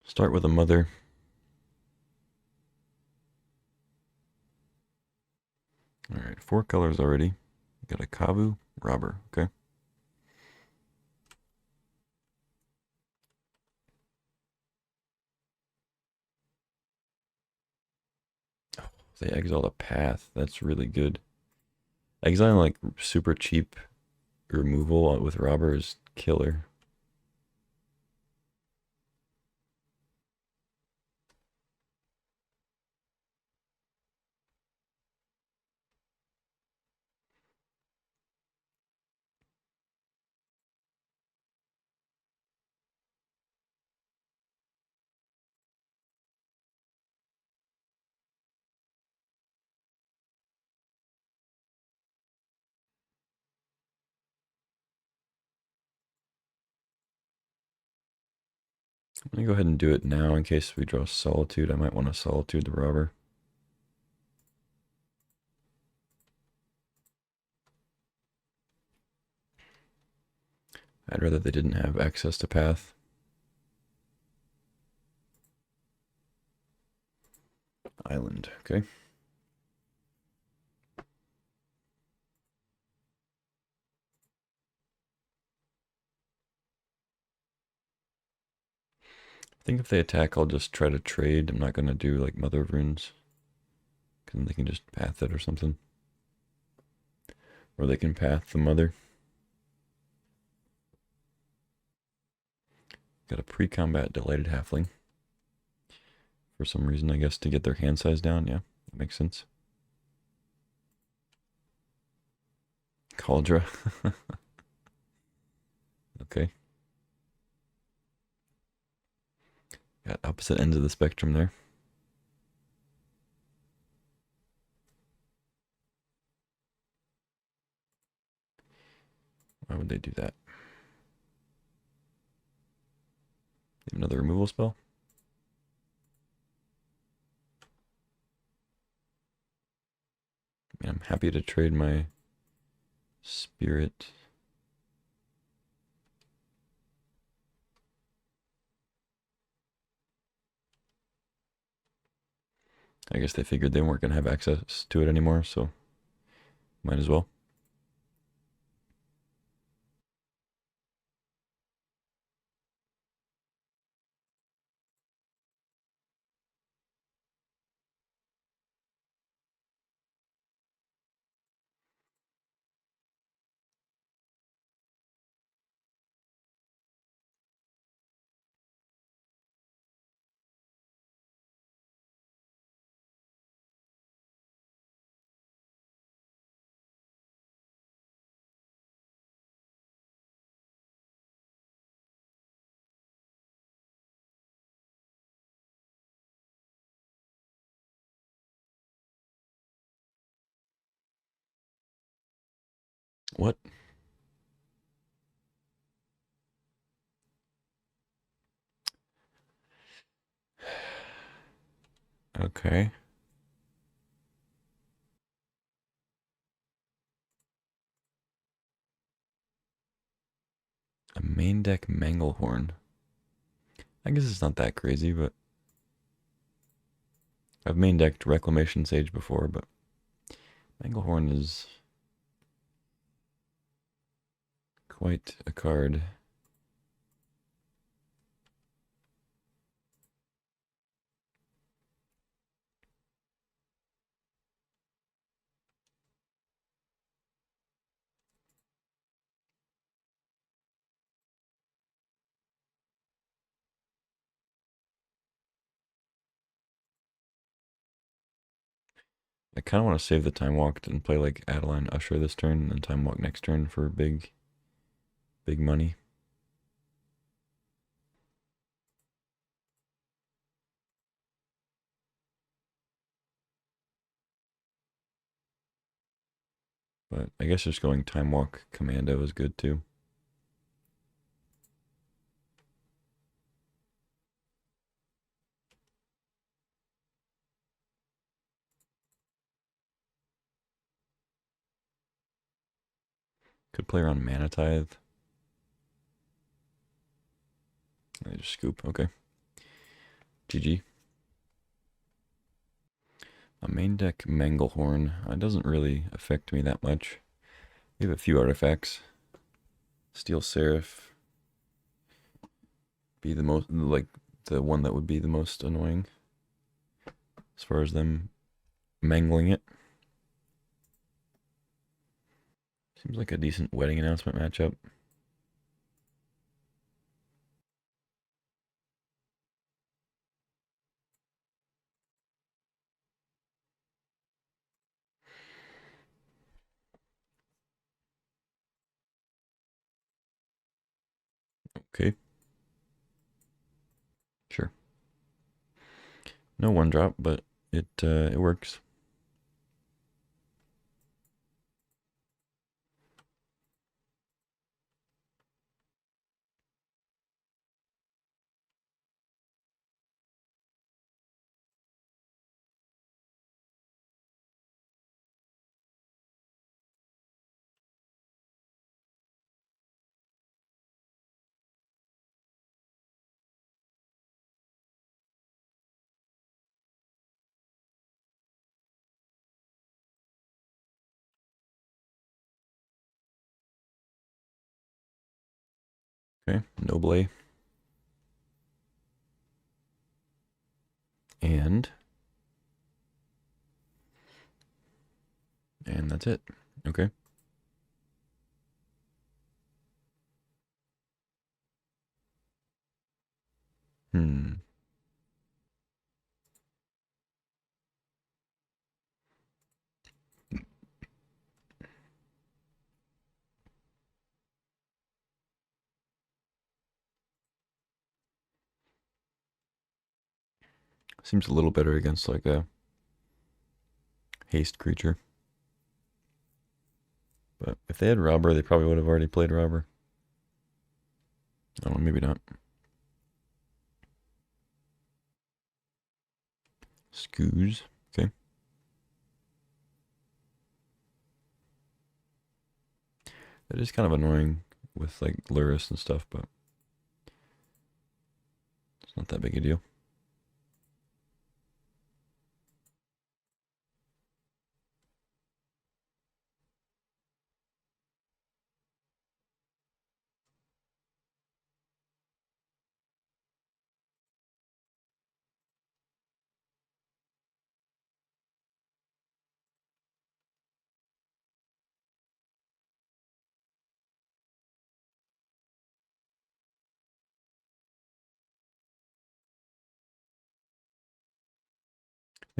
Start with a mother. All right, 4 colors already. Got a Kavu, Robber, okay. Oh, they exiled a Path. That's really good. Exiling like super cheap removal with Robber is killer. I'm gonna go ahead and do it now in case we draw Solitude. I might want to Solitude the Robber. I'd rather they didn't have access to Path. Island, okay. I think if they attack, I'll just try to trade. I'm not gonna do like Mother of Runes. Because they can just Path it or something. Or they can Path the Mother. Got a pre-combat Delighted Halfling. For some reason, I guess to get their hand size down. Yeah, that makes sense. Cauldra. Okay. Got opposite ends of the spectrum there. Why would they do that? Another removal spell? I mean, I'm happy to trade my Spirit. I guess they figured they weren't going to have access to it anymore, so might as well. What? Okay. A main deck Manglehorn. I guess it's not that crazy, but I've main decked Reclamation Sage before, but Manglehorn is quite a card. I kind of want to save the time walk and play like Adeline Usher this turn, and then time walk next turn for big money. But I guess just going time walk commando is good too. Could play around Mana Tithe. I just scoop. Okay. GG. A main deck Manglehorn. It doesn't really affect me that much. We have a few artifacts. Steel Seraph. Be the most, like, the one that would be the most annoying. As far as them mangling it. Seems like a decent wedding announcement matchup. Okay. Sure. No one drop, but it works. Okay, Noble. And that's it. Okay. Hmm. Seems a little better against like a haste creature. But if they had Robber, they probably would have already played Robber. I don't know, maybe not. Scoos. Okay. That is kind of annoying with like Luris and stuff, but it's not that big a deal.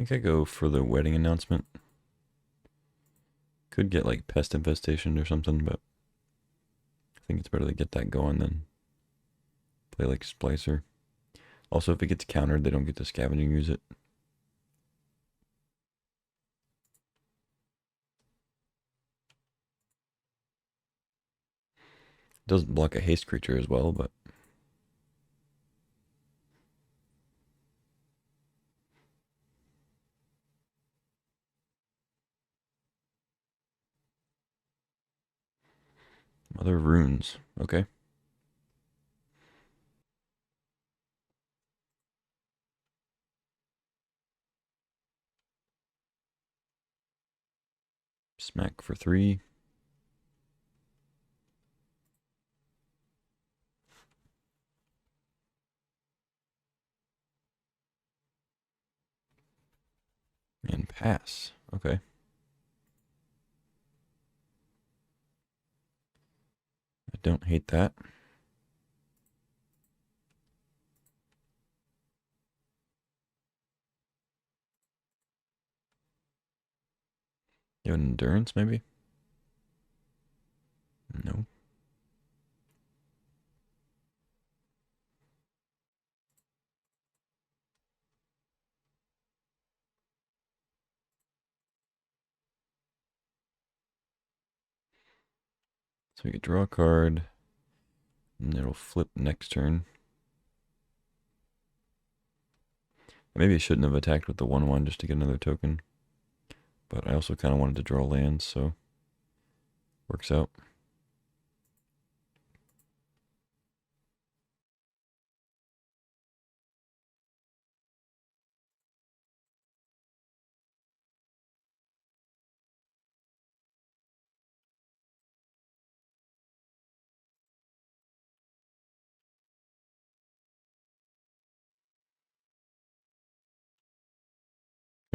I think I go for the wedding announcement. Could get like Pest Infestation or something, but I think it's better to get that going than play like Splicer. Also, if it gets countered, they don't get to Scavenging use it. Doesn't block a haste creature as well, but other runes. Okay. Smack for 3. And pass. Okay. I don't hate that. You have an endurance, maybe? No. So we could draw a card, and it'll flip next turn. Maybe I shouldn't have attacked with the 1/1 just to get another token. But I also kind of wanted to draw lands, so works out.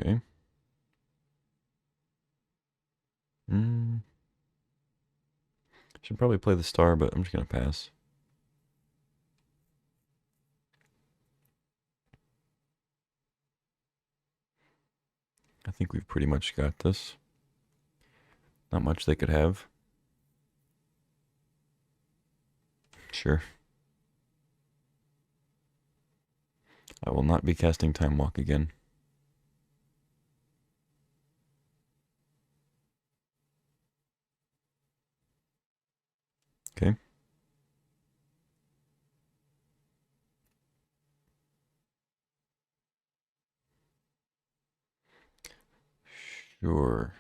Okay. Should probably play the star, but I'm just going to pass. I think we've pretty much got this. Not much they could have. Sure. I will not be casting Time Walk again. Okay. Sure.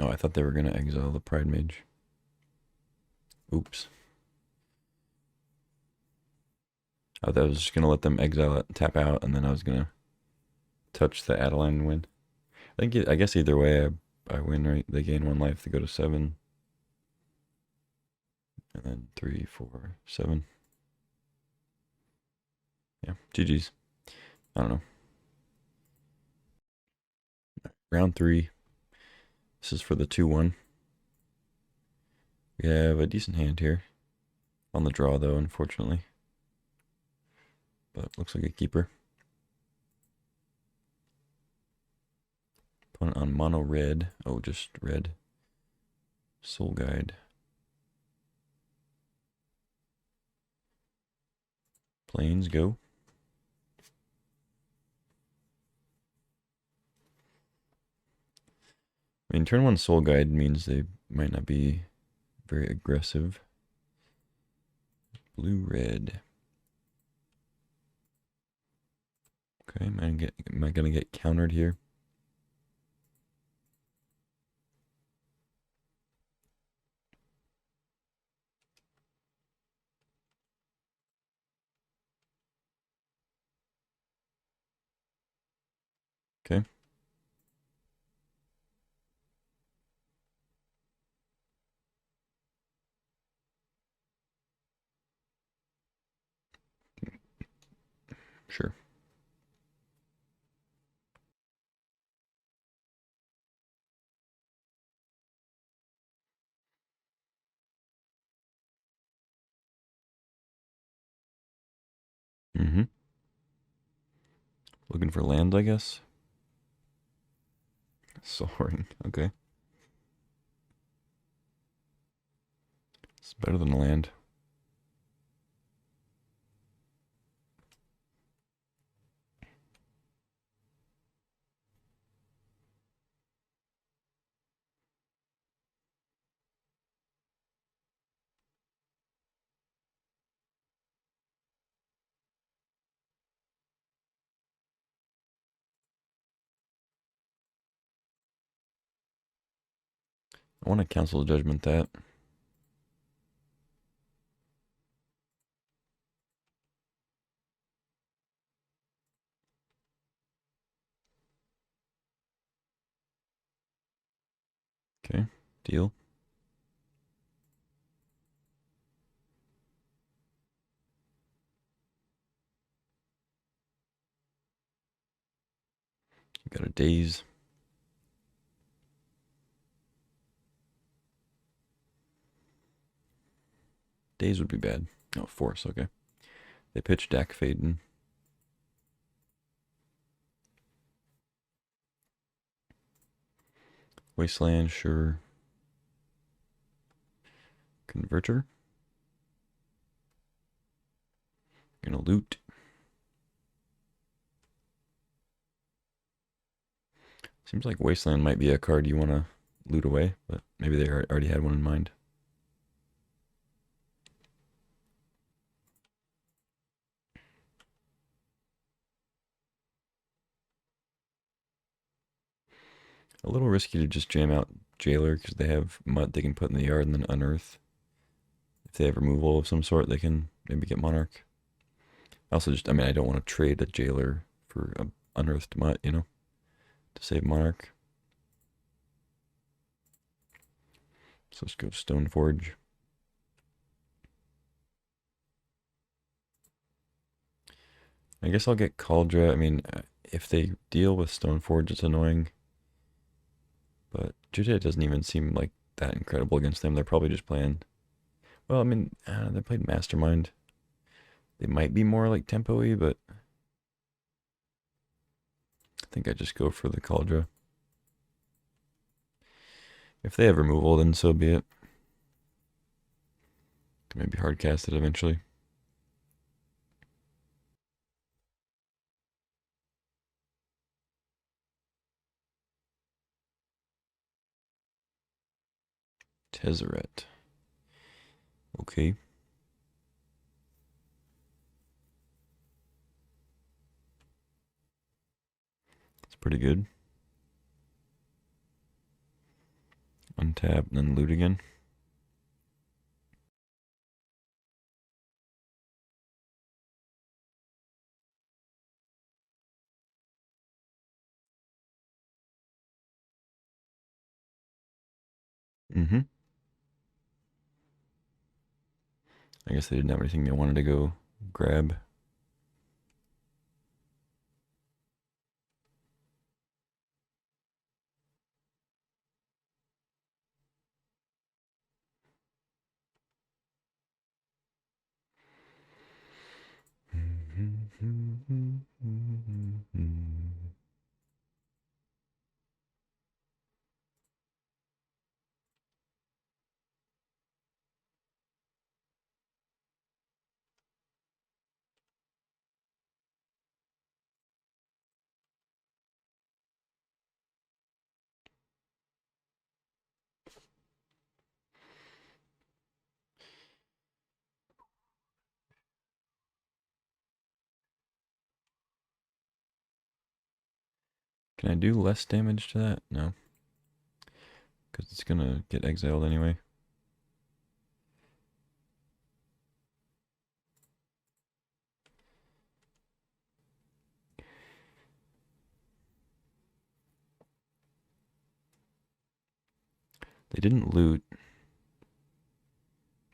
Oh, I thought they were going to exile the Pride Mage. Oops. I thought I was just going to let them exile it, tap out, and then I was going to touch the Adeline and win. I guess either way, I win, right? They gain 1 life, they go to 7. And then 3, 4, 7. Yeah, GG's. I don't know. Round 3. This is for the 2/1. We have a decent hand here. On the draw, though, unfortunately. But looks like a keeper. Opponent on mono red. Oh, just red. Soul Guide. Planes go. I mean, turn 1 Soul Guide means they might not be very aggressive. Blue red. Okay, am I gonna get countered here? Okay. Sure. Mm-hmm. Looking for land, I guess. Soaring. Okay. It's better than land. I want to cancel judgment that. Okay, deal. Got a daze. Daze would be bad. Oh, force, okay. They pitch Dak Faden. Wasteland, sure. Converter. Gonna loot. Seems like Wasteland might be a card you want to loot away, but maybe they already had one in mind. A little risky to just jam out Jailer because they have mud they can put in the yard and then unearth. If they have removal of some sort, they can maybe get Monarch. Also, I mean, I don't want to trade a Jailer for an unearthed mutt, you know, to save Monarch. So let's go Stoneforge. I guess I'll get Cauldra. I mean, if they deal with Stoneforge, it's annoying. But Jude doesn't even seem like that incredible against them. They're probably just playing. Well, I mean, they played Mastermind. They might be more like tempo-y, but I think I just go for the Cauldra. If they have removal, then so be it. Can maybe hardcast it eventually. Tezzeret. Okay. It's pretty good. Untap and then loot again. Mm-hmm. I guess they didn't have anything they wanted to go grab. Can I do less damage to that? No. Because it's gonna get exiled anyway. They didn't loot.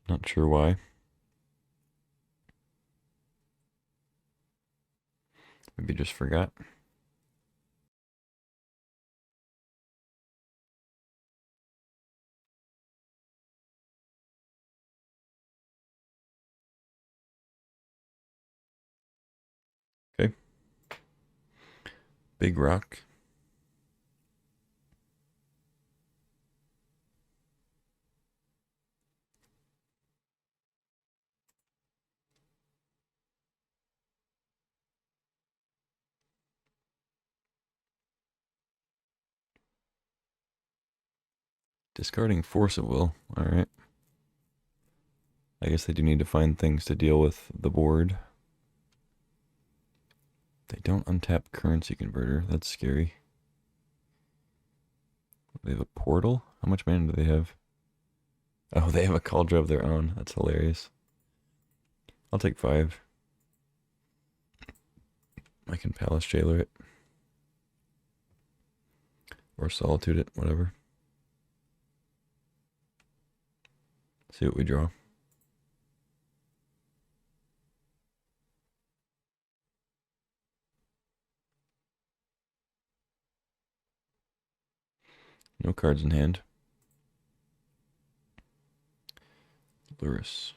Not sure why. Maybe just forgot. Okay. Big rock. Discarding Force of Will. Alright. I guess they do need to find things to deal with the board. They don't untap Currency Converter. That's scary. They have a portal? How much mana do they have? Oh, they have a cauldron of their own. That's hilarious. I'll take 5. I can Palace Jailer it. Or Solitude it, whatever. See what we draw. No cards in hand. Luris.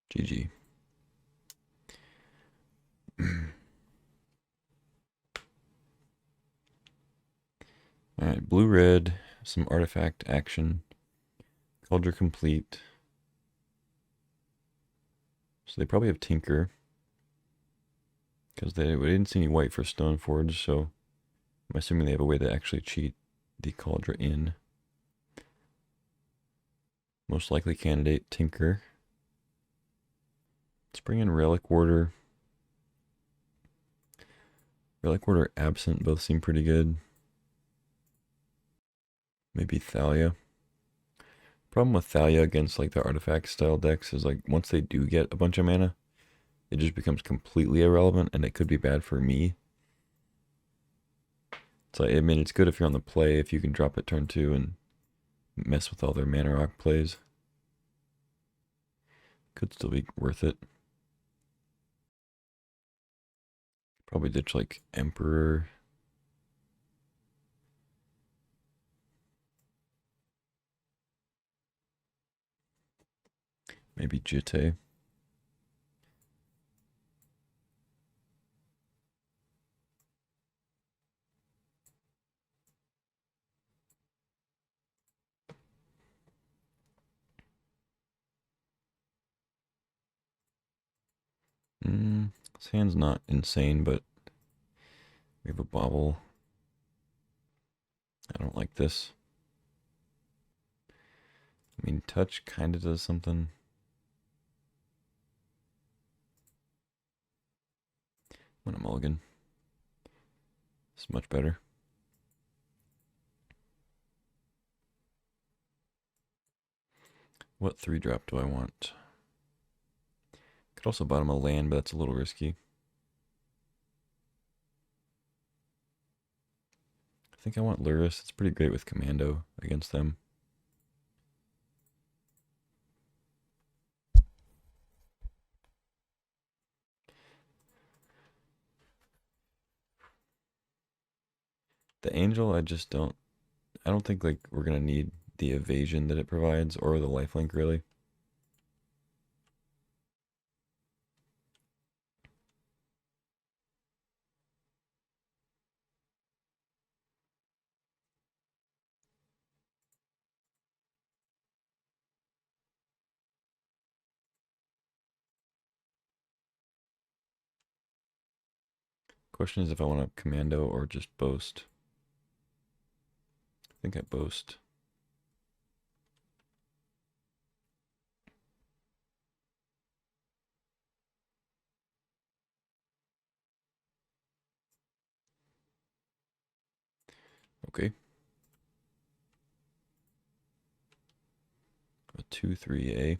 GG. Alright, blue-red, some artifact action. Cauldron complete. So they probably have Tinker. Because we didn't see any white for Stoneforge, so I'm assuming they have a way to actually cheat the Cauldron in. Most likely candidate, Tinker. Let's bring in Relic Warder. Relic Warder absent, both seem pretty good. Maybe Thalia. Problem with Thalia against like the artifact style decks is like once they do get a bunch of mana, it just becomes completely irrelevant and it could be bad for me. So I mean it's good if you're on the play, if you can drop it turn 2 and mess with all their mana rock plays. Could still be worth it. Probably ditch like Emperor. Maybe Jitte. This hand's not insane, but we have a bobble. I don't like this. I mean, touch kind of does something. I'm gonna mulligan. It's much better. What 3-drop do I want? Could also bottom a land, but that's a little risky. I think I want Luris. It's pretty great with Commando against them. The Angel, I don't think like we're gonna need the evasion that it provides or the lifelink really. Question is if I want to Commando or just Boast. I think I Boast. Okay. A 2/3A.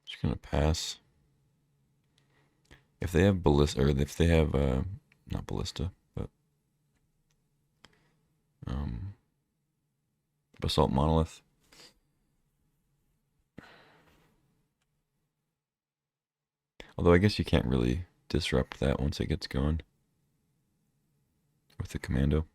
Just gonna pass. If they have Ballista, or if they have, not Ballista, but Basalt Monolith. Although I guess you can't really disrupt that once it gets going. with the commando.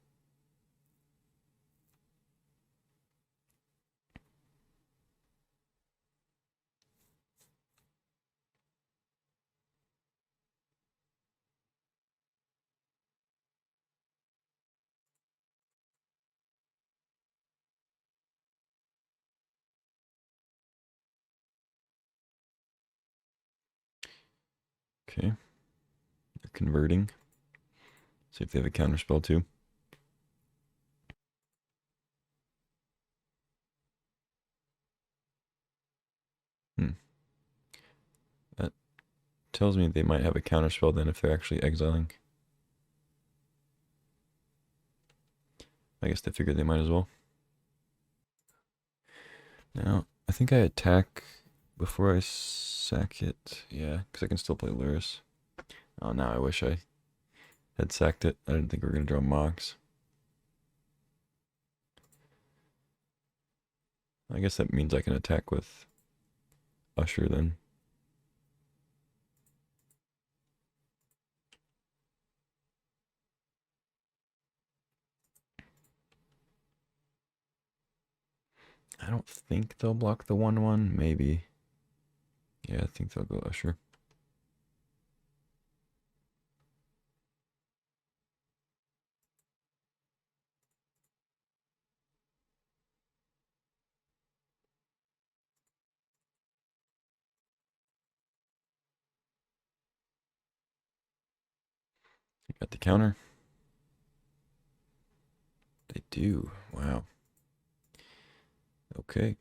Okay, they're converting. See if they have a counterspell too. That tells me they might have a counterspell then if they're actually exiling. I guess they figured they might as well. Now, I think I attack before I sack it. Yeah, because I can still play Luris. Oh, now I wish I had sacked it. I didn't think we were going to draw Mox. I guess that means I can attack with Usher then. I don't think they'll block the 1/1. Maybe. Yeah, I think they'll go Usher. Got the counter. They do. Wow. Okay.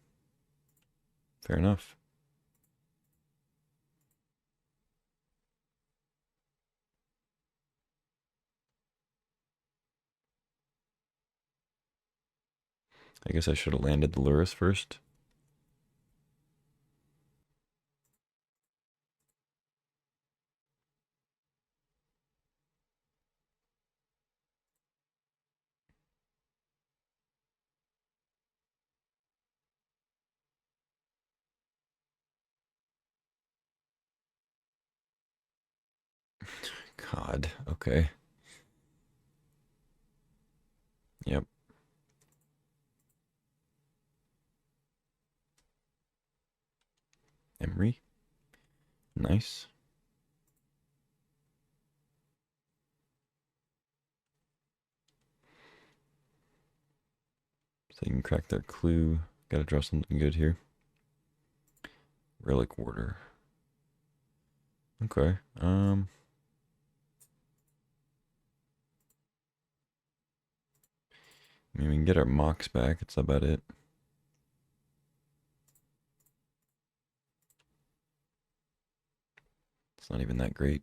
Fair enough. I guess I should have landed the Luris first. God. Okay. Yep. Emery. Nice. So you can crack their clue. Gotta draw something good here. Relic Warder. Okay. I mean, we can get our Mox back. It's about it. It's not even that great.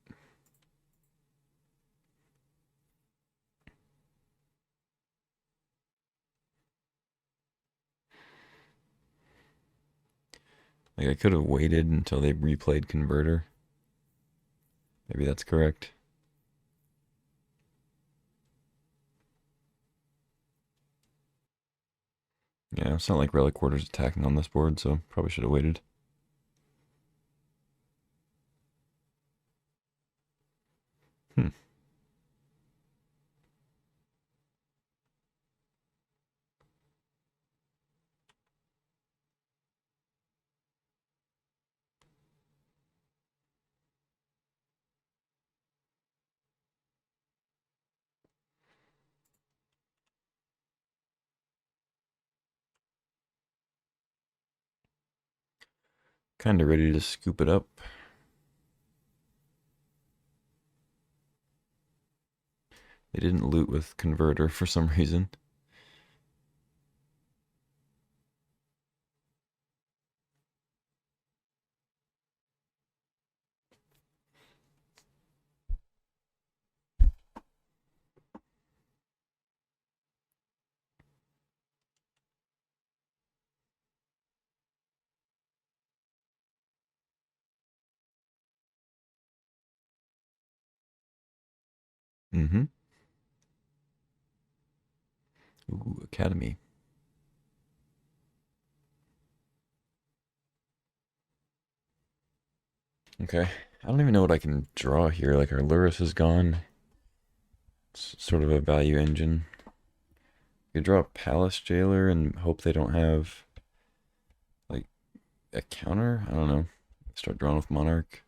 Like, I could have waited until they replayed Converter. Maybe that's correct. Yeah, it's not like Relic Warder's attacking on this board, so probably should have waited. Hmm. Kind of ready to scoop it up. They didn't loot with Converter for some reason. Mm-hmm. Ooh, Academy. Okay. I don't even know what I can draw here. Like, our Luris is gone. It's sort of a value engine. You draw a Palace Jailer and hope they don't have like a counter. I don't know. Start drawing with Monarch.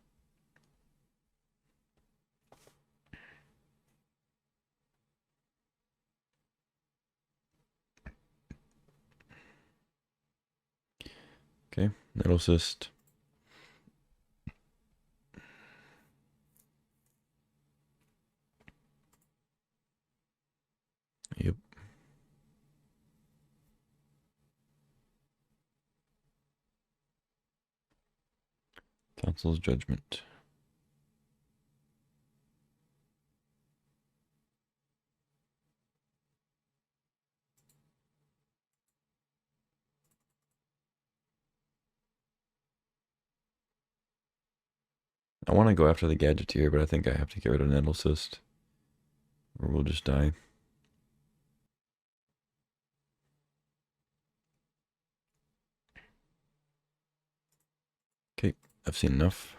Okay, Nettle Cyst. Yep. Council's Judgment. I want to go after the Gadgeteer, but I think I have to get rid of Nettle Cyst, or we'll just die. Okay, I've seen enough.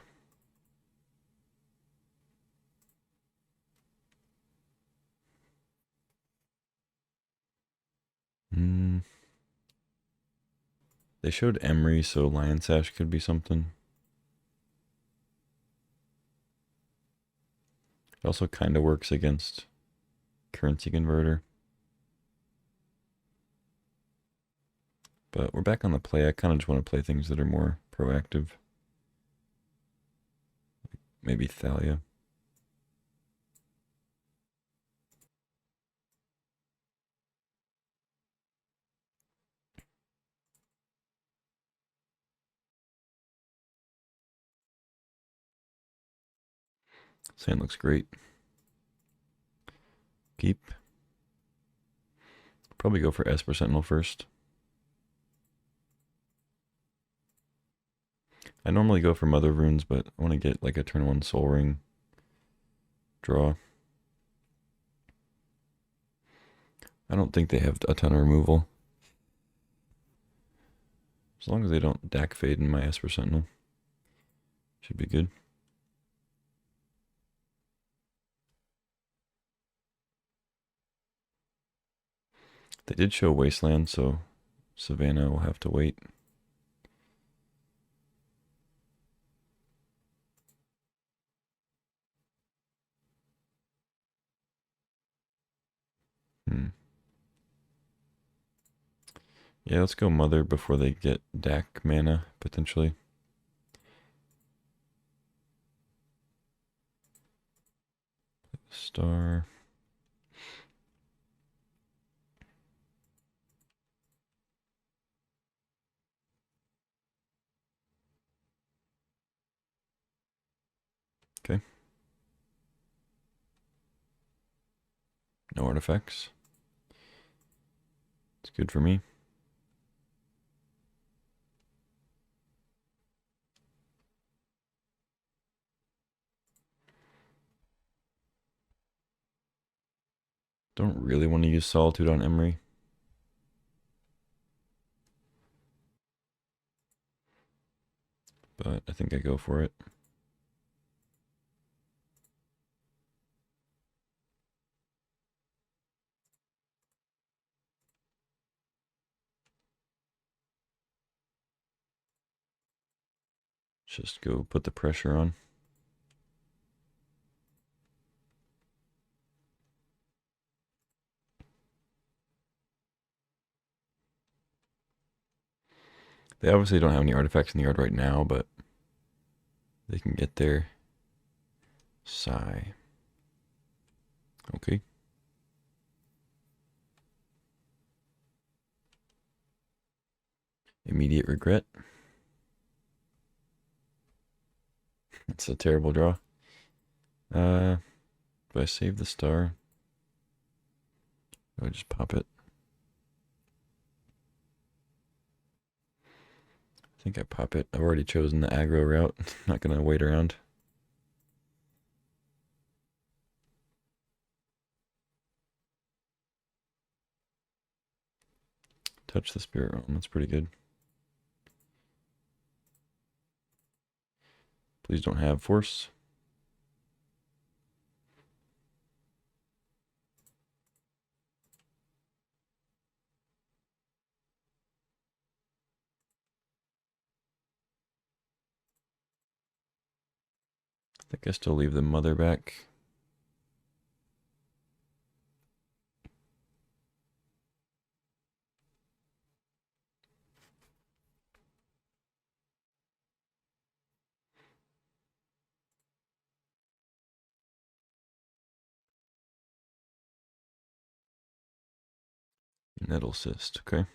They showed Emery, so Lion Sash could be something. It also kind of works against Currency Converter. But we're back on the play. I kind of just want to play things that are more proactive. Maybe Thalia. Sand looks great. Keep. Probably go for Esper Sentinel first. I normally go for Mother Runes, but I want to get like a turn 1 Soul Ring draw. I don't think they have a ton of removal. As long as they don't Dak Fade in my Esper Sentinel. Should be good. They did show Wasteland, so Savannah will have to wait. Yeah, let's go Mother before they get Dak mana, potentially. Star. Okay. No artifacts. It's good for me. Don't really want to use Solitude on Emery. But I think I go for it. Just go put the pressure on. They obviously don't have any artifacts in the yard right now, but they can get there. Sigh. Okay. Immediate regret. That's a terrible draw. Do I save the star? Do I just pop it? I think I pop it. I've already chosen the aggro route. Not gonna wait around. Touch the Spirit Realm. That's pretty good. Please don't have force. think I still leave the mother back. Nettle cyst, okay.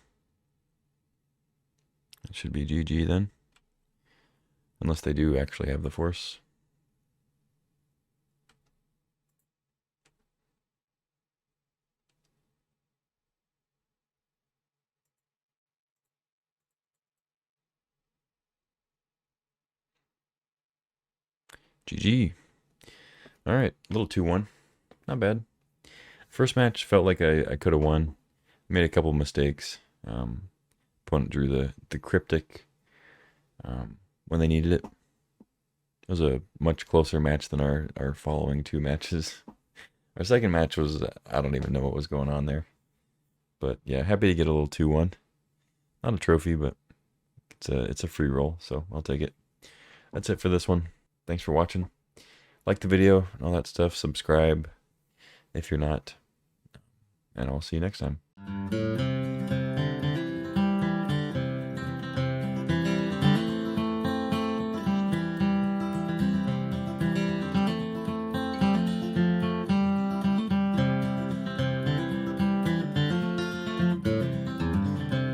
It should be GG then. Unless they do actually have the force. GG. Alright, little 2-1. Not bad. First match felt like I could have won. Made a couple mistakes. Opponent drew the cryptic when they needed it. It was a much closer match than our following two matches. Our second match was, I don't even know what was going on there. But yeah, happy to get a little 2-1. Not a trophy, but it's a free roll, so I'll take it. That's it for this one. Thanks for watching. Like the video and all that stuff. Subscribe if you're not. And I'll see you next time.